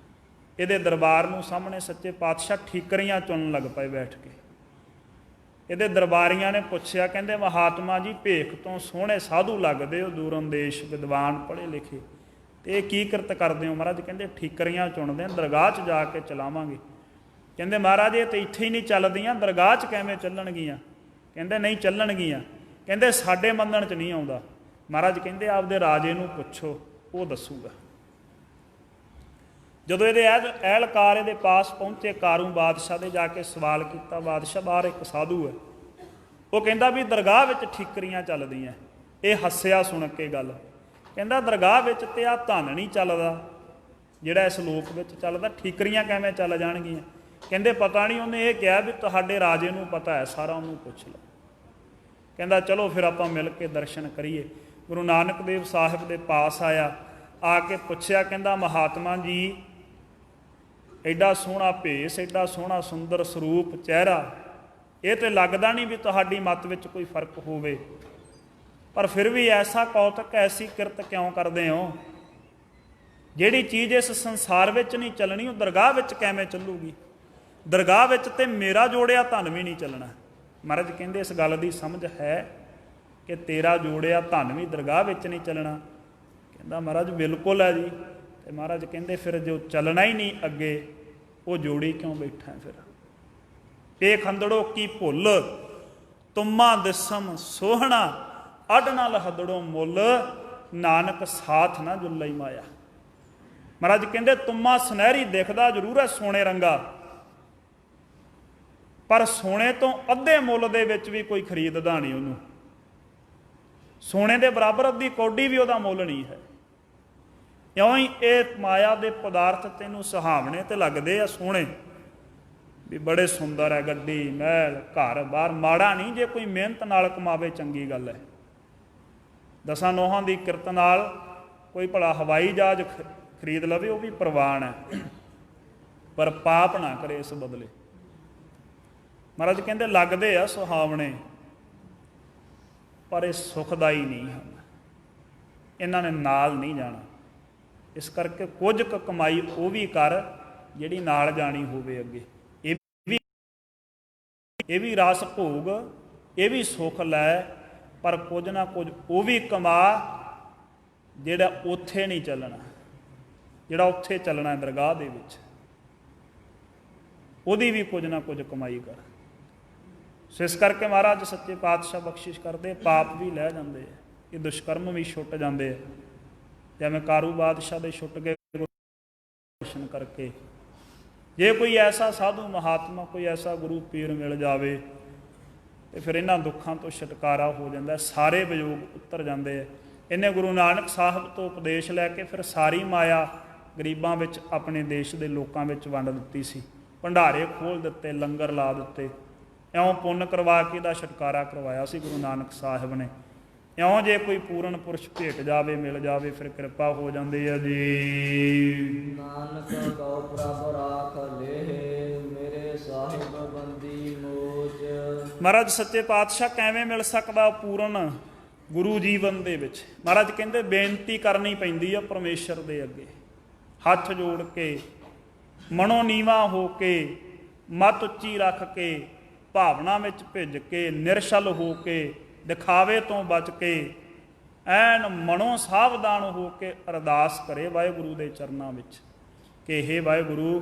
ਇਹਦੇ ਦਰਬਾਰ ਨੂੰ। ਸਾਹਮਣੇ ਸੱਚੇ ਪਾਤਸ਼ਾਹ ਠੀਕਰੀਆਂ ਚੁਣਨ ਲੱਗ ਪਏ ਬੈਠ ਕੇ। ਇਹਦੇ ਦਰਬਾਰੀਆਂ ਨੇ ਪੁੱਛਿਆ, ਕਹਿੰਦੇ ਮਹਾਤਮਾ ਜੀ ਭੇਖ ਤੋਂ ਸੋਹਣੇ ਸਾਧੂ ਲੱਗਦੇ ਹੋ, ਦੂਰ ਅੰਦੇਸ਼ ਵਿਦਵਾਨ ਪੜ੍ਹੇ ਲਿਖੇ, ਤੇ ਇਹ ਕੀ ਕਿਰਤ ਕਰਦੇ ਹੋ? ਮਹਾਰਾਜ ਕਹਿੰਦੇ ਠੀਕਰੀਆਂ ਚੁਣਦੇ ਆ, ਦਰਗਾਹ 'ਚ ਜਾ ਕੇ ਚਲਾਵਾਂਗੇ। ਕਹਿੰਦੇ ਮਹਾਰਾਜ ਇਹ ਤਾਂ ਇੱਥੇ ਹੀ ਨਹੀਂ ਚੱਲਦੀਆਂ, ਦਰਗਾਹ 'ਚ ਕਿਵੇਂ ਚੱਲਣਗੀਆਂ? ਕਹਿੰਦੇ ਨਹੀਂ ਚੱਲਣਗੀਆਂ। ਕਹਿੰਦੇ ਸਾਡੇ ਮੰਨਣ 'ਚ ਨਹੀਂ ਆਉਂਦਾ। ਮਹਾਰਾਜ ਕਹਿੰਦੇ ਆਪਦੇ ਰਾਜੇ ਨੂੰ ਪੁੱਛੋ, ਉਹ ਦੱਸੂਗਾ। ਜਦੋਂ ਇਹਦੇ ਅਹਿਲਕਾਰ ਇਹਦੇ ਪਾਸ ਪਹੁੰਚੇ, ਕਾਰੂ ਬਾਦਸ਼ਾਹ ਦੇ ਜਾ ਕੇ ਸਵਾਲ ਕੀਤਾ, ਬਾਦਸ਼ਾਹ ਬਾਹਰ ਇੱਕ ਸਾਧੂ ਹੈ, ਉਹ ਕਹਿੰਦਾ ਵੀ ਦਰਗਾਹ ਵਿੱਚ ਠੀਕਰੀਆਂ ਚੱਲਦੀਆਂ। ਇਹ ਹੱਸਿਆ ਸੁਣ ਕੇ ਗੱਲ, ਕਹਿੰਦਾ ਦਰਗਾਹ ਵਿੱਚ ਤੇ ਆਹ ਧਨ ਨਹੀਂ ਚੱਲਦਾ ਜਿਹੜਾ ਇਸ ਲੋਕ ਵਿੱਚ ਚੱਲਦਾ, ਠੀਕਰੀਆਂ ਕਿਵੇਂ ਚੱਲ ਜਾਣਗੀਆਂ? ਕਹਿੰਦੇ ਪਤਾ ਨਹੀਂ, ਉਹਨੇ ਇਹ ਕਿਹਾ ਵੀ ਤੁਹਾਡੇ ਰਾਜੇ ਨੂੰ ਪਤਾ ਹੈ ਸਾਰਾ, ਉਹਨੂੰ ਪੁੱਛ ਲਓ। ਕਹਿੰਦਾ ਚਲੋ ਫਿਰ ਆਪਾਂ ਮਿਲ ਕੇ ਦਰਸ਼ਨ ਕਰੀਏ। ਗੁਰੂ ਨਾਨਕ ਦੇਵ ਸਾਹਿਬ ਦੇ ਪਾਸ ਆਇਆ, ਆ ਕੇ ਪੁੱਛਿਆ, ਕਹਿੰਦਾ ਮਹਾਤਮਾ ਜੀ ਐਡਾ ਸੋਹਣਾ ਭੇਸ, ਐਡਾ ਸੋਹਣਾ ਸੁੰਦਰ ਸਰੂਪ ਚਿਹਰਾ, ਇਹ ਤੇ ਲੱਗਦਾ ਨਹੀਂ ਵੀ ਤੁਹਾਡੀ ਮੱਤ ਵਿੱਚ ਕੋਈ ਫਰਕ ਹੋਵੇ, ਪਰ ਫਿਰ ਵੀ ਐਸਾ ਕੌਤਕ, ਐਸੀ ਕਿਰਤ ਕਿਉਂ ਕਰਦੇ ਹੋ? ਜਿਹੜੀ ਚੀਜ਼ ਇਸ ਸੰਸਾਰ ਵਿੱਚ ਨਹੀਂ ਚੱਲਣੀ ਉਹ ਦਰਗਾਹ ਵਿੱਚ ਕਿਵੇਂ ਚੱਲੂਗੀ? ਦਰਗਾਹ ਵਿੱਚ ਤੇ ਮੇਰਾ ਜੋੜਿਆ ਧਨ ਵੀ ਨਹੀਂ ਚੱਲਣਾ। ਮਹਾਰਾਜ ਕਹਿੰਦੇ ਇਸ ਗੱਲ ਦੀ ਸਮਝ ਹੈ ਕਿ ਤੇਰਾ ਜੋੜਿਆ ਧਨ ਵੀ ਦਰਗਾਹ ਵਿੱਚ ਨਹੀਂ ਚੱਲਣਾ? ਕਹਿੰਦਾ ਮਹਾਰਾਜ ਬਿਲਕੁਲ ਹੈ ਜੀ। ਤੇ ਮਹਾਰਾਜ ਕਹਿੰਦੇ ਫਿਰ ਜੋ ਚੱਲਣਾ ਹੀ ਨਹੀਂ ਅੱਗੇ, ਉਹ ਜੋੜੀ ਕਿਉਂ ਬੈਠਾ? ਫਿਰ ਇਹ ਖੰਦੜੋ ਕੀ ਭੁੱਲ, ਤੁਮਾ ਦਿਸਮ ਸੋਹਣਾ, ਅੱਡ ਨਾਲ ਹਦੜੋ ਮੁੱਲ, ਨਾਨਕ ਸਾਥ ਨਾ ਜੁੱਲਈ ਮਾਇਆ। ਮਹਾਰਾਜ ਕਹਿੰਦੇ ਤੁਮਾ ਸੁਨਹਿਰੀ ਦਿਖਦਾ ਜ਼ਰੂਰ ਹੈ ਸੋਨੇ ਰੰਗਾ, ਪਰ ਸੋਨੇ ਤੋਂ ਅੱਧੇ ਮੁੱਲ ਦੇ ਵਿੱਚ ਵੀ ਕੋਈ ਖਰੀਦਦਾ ਨਹੀਂ ਉਹਨੂੰ। ਸੋਨੇ ਦੇ ਬਰਾਬਰ ਅੱਧੀ ਕੌਡੀ ਵੀ ਉਹਦਾ ਮੁੱਲ ਨਹੀਂ ਹੈ। ਇਉਂ ਹੀ ਇਹ ਮਾਇਆ ਦੇ ਪਦਾਰਥ ਤੈਨੂੰ ਸੁਹਾਵਣੇ ਤੇ ਲੱਗਦੇ ਆ, ਸੋਹਣੇ ਵੀ ਬੜੇ ਸੁੰਦਰ ਹੈ, ਗੱਡੀ ਮਹਿਲ ਘਰ ਬਾਰ, ਮਾੜਾ ਨਹੀਂ ਜੇ ਕੋਈ ਮਿਹਨਤ ਨਾਲ ਕਮਾਵੇ, ਚੰਗੀ ਗੱਲ ਹੈ। 10 ਨੋਹਾਂ ਦੀ ਕਿਰਤ ਨਾਲ ਕੋਈ ਭਲਾ ਹਵਾਈ ਜਹਾਜ਼ ਖਰੀਦ ਲਵੇ, ਉਹ ਵੀ ਪ੍ਰਵਾਨ ਹੈ, ਪਰ ਪਾਪ ਨਾ ਕਰੇ ਇਸ ਬਦਲੇ। ਮਹਾਰਾਜ ਕਹਿੰਦੇ ਲੱਗਦੇ ਆ ਸੁਹਾਵਣੇ, ਪਰ ਇਹ ਸੁਖਦਾਈ ਨਹੀਂ ਹਨ, ਇਹਨਾਂ ਨੇ ਨਾਲ ਨਹੀਂ ਜਾਣਾ। ਇਸ ਕਰਕੇ ਕੁਝ ਕੁ ਕਮਾਈ ਉਹ ਵੀ ਕਰ ਜਿਹੜੀ ਨਾਲ ਜਾਣੀ ਹੋਵੇ ਅੱਗੇ। ਇਹ ਵੀ ਰਸ ਭੋਗ, ਇਹ ਵੀ ਸੁੱਖ ਲੈ, ਪਰ ਕੁਝ ਨਾ ਕੁਝ ਉਹ ਵੀ ਕਮਾ ਜਿਹੜਾ ਉੱਥੇ ਨਹੀਂ ਚੱਲਣਾ, ਜਿਹੜਾ ਉੱਥੇ ਚੱਲਣਾ ਦਰਗਾਹ ਦੇ ਵਿੱਚ, ਉਹਦੀ ਵੀ ਕੁਝ ਨਾ ਕੁਝ ਕਮਾਈ ਕਰ। ਸੋ ਇਸ ਕਰਕੇ ਮਹਾਰਾਜ ਸੱਚੇ ਪਾਤਸ਼ਾਹ ਬਖਸ਼ਿਸ਼ ਕਰਦੇ, ਪਾਪ ਵੀ ਲੈ ਜਾਂਦੇ ਆ, ਇਹ ਦੁਸ਼ਕਰਮ ਵੀ ਛੁੱਟ ਜਾਂਦੇ ਆ। ਜਿਵੇਂ ਕਾਰੂ ਬਾਦਸ਼ਾਹ ਦੇ ਛੁੱਟ ਗਏ ਦਰਸ਼ਨ ਕਰਕੇ। ਜੇ ਕੋਈ ਐਸਾ ਸਾਧੂ ਮਹਾਤਮਾ, ਕੋਈ ਐਸਾ ਗੁਰੂ ਪੀਰ ਮਿਲ ਜਾਵੇ ਤੇ ਫਿਰ ਇਹਨਾਂ ਦੁੱਖਾਂ ਤੋਂ ਛੁਟਕਾਰਾ ਹੋ ਜਾਂਦਾ, ਸਾਰੇ ਵਿਯੋਗ ਉਤਰ ਜਾਂਦੇ ਆ। ਇਹਨੇ ਗੁਰੂ ਨਾਨਕ ਸਾਹਿਬ ਤੋਂ ਉਪਦੇਸ਼ ਲੈ ਕੇ ਫਿਰ ਸਾਰੀ ਮਾਇਆ ਗਰੀਬਾਂ ਵਿੱਚ, ਆਪਣੇ ਦੇਸ਼ ਦੇ ਲੋਕਾਂ ਵਿੱਚ ਵੰਡ ਦਿੱਤੀ ਸੀ। ਭੰਡਾਰੇ ਖੋਲ੍ਹ ਦਿੱਤੇ, ਲੰਗਰ ਲਾ ਦਿੱਤੇ। ਇਉਂ ਪੁੰਨ ਕਰਵਾ ਕੇ ਇਹਦਾ ਛੁਟਕਾਰਾ ਕਰਵਾਇਆ ਸੀ ਗੁਰੂ ਨਾਨਕ ਸਾਹਿਬ ਨੇ। ਇਉਂ ਜੇ ਕੋਈ ਪੂਰਨ ਪੁਰਸ਼ ਭੇਟ ਜਾਵੇ, ਮਿਲ ਜਾਵੇ, ਫਿਰ ਕਿਰਪਾ ਹੋ ਜਾਂਦੀ ਹੈ ਜੀ। ਨਾਨਕ ਕਉ ਪ੍ਰਭ ਰਾਖ ਲੇਹਿ, ਮੇਰੇ ਸਾਹਿਬ ਬੰਦੀ ਮੋਚ। ਮਹਾਰਾਜ ਸੱਚੇ ਪਾਤਸ਼ਾਹ ਕਿਵੇਂ ਮਿਲ ਸਕਦਾ ਪੂਰਨ ਗੁਰੂ ਜੀਵਨ ਦੇ ਵਿੱਚ? ਮਹਾਰਾਜ ਕਹਿੰਦੇ ਬੇਨਤੀ ਕਰਨੀ ਪੈਂਦੀ ਆ ਪਰਮੇਸ਼ਰ ਦੇ ਅੱਗੇ, ਹੱਥ ਜੋੜ ਕੇ, ਮਨੋਂ ਨੀਵਾਂ ਹੋ ਕੇ, ਮੱਤ ਉੱਚੀ ਰੱਖ ਕੇ, ਭਾਵਨਾ ਵਿੱਚ ਭਿੱਜ ਕੇ, ਨਿਰਛਲ ਹੋ ਕੇ, ਦਿਖਾਵੇ ਤੋਂ ਬਚ ਕੇ, ਐਨ ਮਨੋਂ ਸਾਵਧਾਨ ਹੋ ਕੇ ਅਰਦਾਸ ਕਰੇ ਵਾਹਿਗੁਰੂ ਦੇ ਚਰਨਾਂ ਵਿੱਚ ਕਿ ਹੇ ਵਾਹਿਗੁਰੂ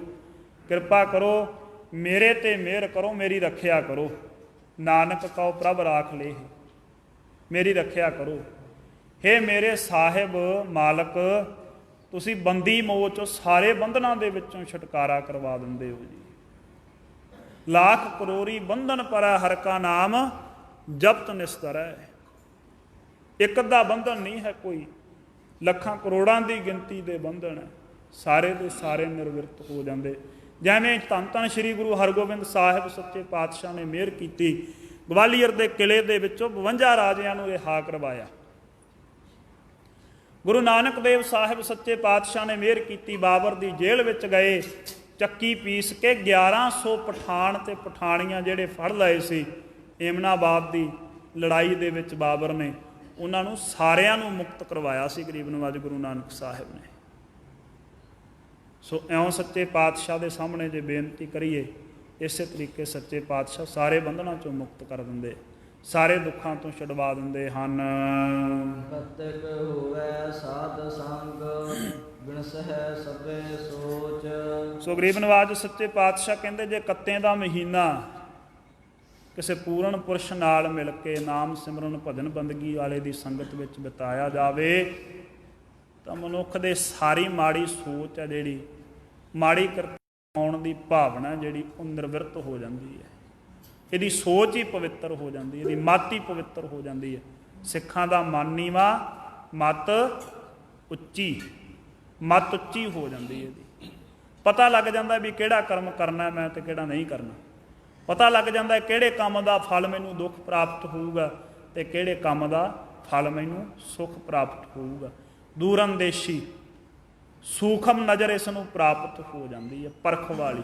ਕਿਰਪਾ ਕਰੋ, ਮੇਰੇ ਤੇ ਮਿਹਰ ਕਰੋ, ਮੇਰੀ ਰੱਖਿਆ ਕਰੋ। ਨਾਨਕ ਕਉ ਪ੍ਰਭ ਰਾਖ ਲੇਹਿ, ਮੇਰੀ ਰੱਖਿਆ ਕਰੋ। ਹੇ ਮੇਰੇ ਸਾਹਿਬ ਮਾਲਕ, ਤੁਸੀਂ ਬੰਦੀ ਮੋਚ, ਸਾਰੇ ਬੰਧਨਾਂ ਦੇ ਵਿੱਚੋਂ ਛੁਟਕਾਰਾ ਕਰਵਾ ਦਿੰਦੇ ਹੋ ਜੀ। ਲੱਖ ਕਰੋੜੀ ਬੰਧਨ ਪਰੈ ਹਰਿ ਕਾ ਨਾਮ ਜਪਤ ਨਿਸਤਰੈ। ਇੱਕ ਅੱਧਾ ਬੰਧਨ ਨਹੀਂ ਹੈ ਕੋਈ, ਲੱਖਾਂ ਕਰੋੜਾਂ ਦੀ ਗਿਣਤੀ ਦੇ ਬੰਧਨ ਹੈ, ਸਾਰੇ ਦੇ ਸਾਰੇ ਨਿਰਵਿਰਤ ਹੋ ਜਾਂਦੇ। ਜਿਵੇਂ ਧੰਨ ਧੰਨ ਸ੍ਰੀ ਗੁਰੂ ਹਰਗੋਬਿੰਦ ਸਾਹਿਬ ਸੱਚੇ ਪਾਤਸ਼ਾਹ ਨੇ ਮਿਹਰ ਕੀਤੀ, ਗਵਾਲੀਅਰ ਦੇ ਕਿਲੇ ਦੇ ਵਿੱਚੋਂ 52 ਰਾਜਿਆਂ ਨੂੰ ਰਿਹਾ ਕਰਵਾਇਆ। ਗੁਰੂ ਨਾਨਕ ਦੇਵ ਸਾਹਿਬ ਸੱਚੇ ਪਾਤਸ਼ਾਹ ਨੇ ਮਿਹਰ ਕੀਤੀ, ਬਾਬਰ ਦੀ ਜੇਲ੍ਹ ਵਿੱਚ ਗਏ, ਚੱਕੀ ਪੀਸ ਕੇ 1100 ਪਠਾਨ ਤੇ ਪਠਾਣੀਆਂ ਜਿਹੜੇ ਫੜ ਲਏ ਸੀ ਏਮਨਾਬਾਦ ਦੀ ਲੜਾਈ ਦੇ ਵਿੱਚ ਬਾਬਰ ਨੇ, ਉਹਨਾਂ ਨੂੰ ਸਾਰਿਆਂ ਨੂੰ ਮੁਕਤ ਕਰਵਾਇਆ ਸੀ ਗਰੀਬ ਨਵਾਜ ਗੁਰੂ ਨਾਨਕ ਸਾਹਿਬ ਨੇ। ਸੋ ਇਉਂ ਸੱਚੇ ਪਾਤਸ਼ਾਹ ਦੇ ਸਾਹਮਣੇ ਜੇ ਬੇਨਤੀ ਕਰੀਏ, ਇਸੇ ਤਰੀਕੇ ਸੱਚੇ ਪਾਤਸ਼ਾਹ ਸਾਰੇ ਬੰਧਨਾਂ ਚੋਂ ਮੁਕਤ ਕਰ ਦਿੰਦੇ, ਸਾਰੇ ਦੁੱਖਾਂ ਤੋਂ ਛੁਡਵਾ ਦਿੰਦੇ ਹਨ। ਕਤਿਕ ਹੋਵੇ ਸਾਧ ਸੰਗ, ਬਿਨਸਹਿ ਸਭੇ ਸੋਚ। ਸੋ ਗਰੀਬ ਨਵਾਜ ਸੱਚੇ ਪਾਤਸ਼ਾਹ ਕਹਿੰਦੇ ਜੇ ਕੱਤੇ ਦਾ ਮਹੀਨਾ ਕਿਸੇ ਪੂਰਨ ਪੁਰਸ਼ ਨਾਲ ਮਿਲ ਕੇ ਨਾਮ ਸਿਮਰਨ ਭਜਨ ਬੰਦਗੀ ਵਾਲੇ ਦੀ ਸੰਗਤ ਵਿੱਚ ਬਿਤਾਇਆ ਜਾਵੇ ਤਾਂ ਮਨੁੱਖ ਦੇ ਸਾਰੀ ਮਾੜੀ ਸੋਚ ਹੈ, ਜਿਹੜੀ ਮਾੜੀ ਕਰਵਾਉਣ ਦੀ ਭਾਵਨਾ ਜਿਹੜੀ, ਉਹ ਨਿਰਵਿਰਤ ਹੋ ਜਾਂਦੀ ਹੈ। ਇਹਦੀ ਸੋਚ ਹੀ ਪਵਿੱਤਰ ਹੋ ਜਾਂਦੀ ਹੈ, ਇਹਦੀ ਮੱਤ ਹੀ ਪਵਿੱਤਰ ਹੋ ਜਾਂਦੀ ਹੈ। ਸਿੱਖਾਂ ਦਾ ਮਨ ਨੀਵਾਂ, ਮੱਤ ਉੱਚੀ, ਮੱਤ ਉੱਚੀ ਹੋ ਜਾਂਦੀ ਹੈ। ਇਹਦੀ ਪਤਾ ਲੱਗ ਜਾਂਦਾ ਵੀ ਕਿਹੜਾ ਕਰਮ ਕਰਨਾ ਮੈਂ ਤੇ ਕਿਹੜਾ ਨਹੀਂ ਕਰਨਾ। ਪਤਾ ਲੱਗ ਜਾਂਦਾ ਕਿਹੜੇ ਕੰਮ ਦਾ ਫਲ ਮੈਨੂੰ ਦੁੱਖ ਪ੍ਰਾਪਤ ਹੋਊਗਾ ਤੇ ਕਿਹੜੇ ਕੰਮ ਦਾ ਫਲ ਮੈਨੂੰ ਸੁੱਖ ਪ੍ਰਾਪਤ ਹੋਊਗਾ। ਦੂਰਅੰਦੇਸ਼ੀ ਸੂਖਮ ਨਜ਼ਰ ਇਸ ਨੂੰ ਪ੍ਰਾਪਤ ਹੋ ਜਾਂਦੀ ਹੈ, ਪਰਖ ਵਾਲੀ।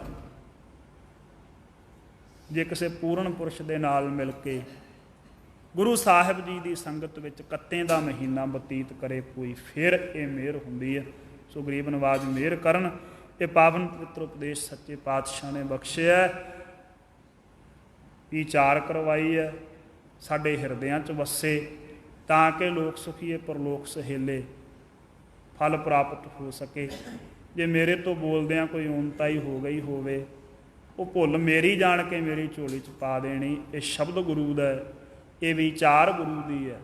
ਜੇ ਕਿਸੇ ਪੂਰਨ ਪੁਰਸ਼ ਦੇ ਨਾਲ ਮਿਲ ਕੇ ਗੁਰੂ ਸਾਹਿਬ ਜੀ ਦੀ ਸੰਗਤ ਵਿੱਚ ਕੱਤੇ ਦਾ ਮਹੀਨਾ ਬਤੀਤ ਕਰੇ ਕੋਈ, ਫਿਰ ਇਹ ਮਿਹਰ ਹੁੰਦੀ ਹੈ। ਸੋ ਗਰੀਬ ਨਵਾਜ ਮਿਹਰ ਕਰਨ। ਇਹ ਪਾਵਨ ਪਵਿੱਤਰ ਉਪਦੇਸ਼ ਸੱਚੇ ਪਾਤਸ਼ਾਹ ਨੇ ਬਖਸ਼ਿਆ, ਵਿਚਾਰ ਕਰਵਾਈ ਹੈ, ਸਾਡੇ ਹਿਰਦਿਆਂ 'ਚ ਵਸੇ, ਤਾਂ ਕਿ ਲੋਕ ਸੁਖੀਏ ਪਰਲੋਕ ਸਹੇਲੇ, ਫਲ ਪ੍ਰਾਪਤ ਹੋ ਸਕੇ। ਜੇ ਮੇਰੇ ਤੋਂ ਬੋਲਦਿਆਂ ਕੋਈ ਊਨਤਾਈ ਹੋ ਗਈ ਹੋਵੇ, ਉਹ ਭੁੱਲ ਮੇਰੀ ਜਾਣ ਕੇ ਮੇਰੀ ਝੋਲੀ 'ਚ ਪਾ ਦੇਣੀ। ਇਹ ਸ਼ਬਦ ਗੁਰੂ ਦਾ ਹੈ, ਇਹ ਵਿਚਾਰ ਗੁਰੂ ਦੀ ਹੈ।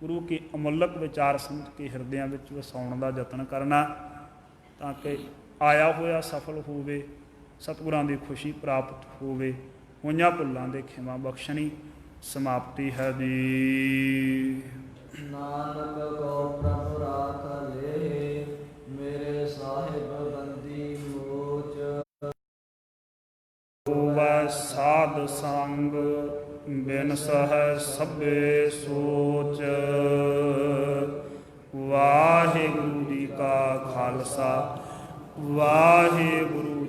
ਗੁਰੂ ਕੀ ਅਮੁੱਲਕ ਵਿਚਾਰ ਸਮਝ ਕੇ ਹਿਰਦਿਆਂ ਵਿੱਚ ਵਸਾਉਣ ਦਾ ਯਤਨ ਕਰਨਾ, ਤਾਂ ਕਿ ਆਇਆ ਹੋਇਆ ਸਫਲ ਹੋਵੇ, ਸਤਿਗੁਰਾਂ ਦੀ ਖੁਸ਼ੀ ਪ੍ਰਾਪਤ ਹੋਵੇ, ਹੋਈਆਂ ਭੁੱਲਾਂ ਦੇ ਖਿਮਾ ਬਖਸ਼ਣੀ। ਸਮਾਪਤੀ ਹੈ ਜੀ। ਨਾਨਕ ਕਉ ਪ੍ਰਭ ਰਾਖ ਲੇਹਿ, ਮੇਰੇ ਸਾਹਿਬ ਬੰਦੀ ਮੋਚ। ਹੋਵੈ ਸਾਧ ਸੰਗ, ਬਿਨਸਹਿ ਸਭੇ ਸੋਚ। ਵਾਹਿਗੁਰੂ ਜੀ ਕਾ ਖਾਲਸਾ, ਵਾਹਿਗੁਰੂ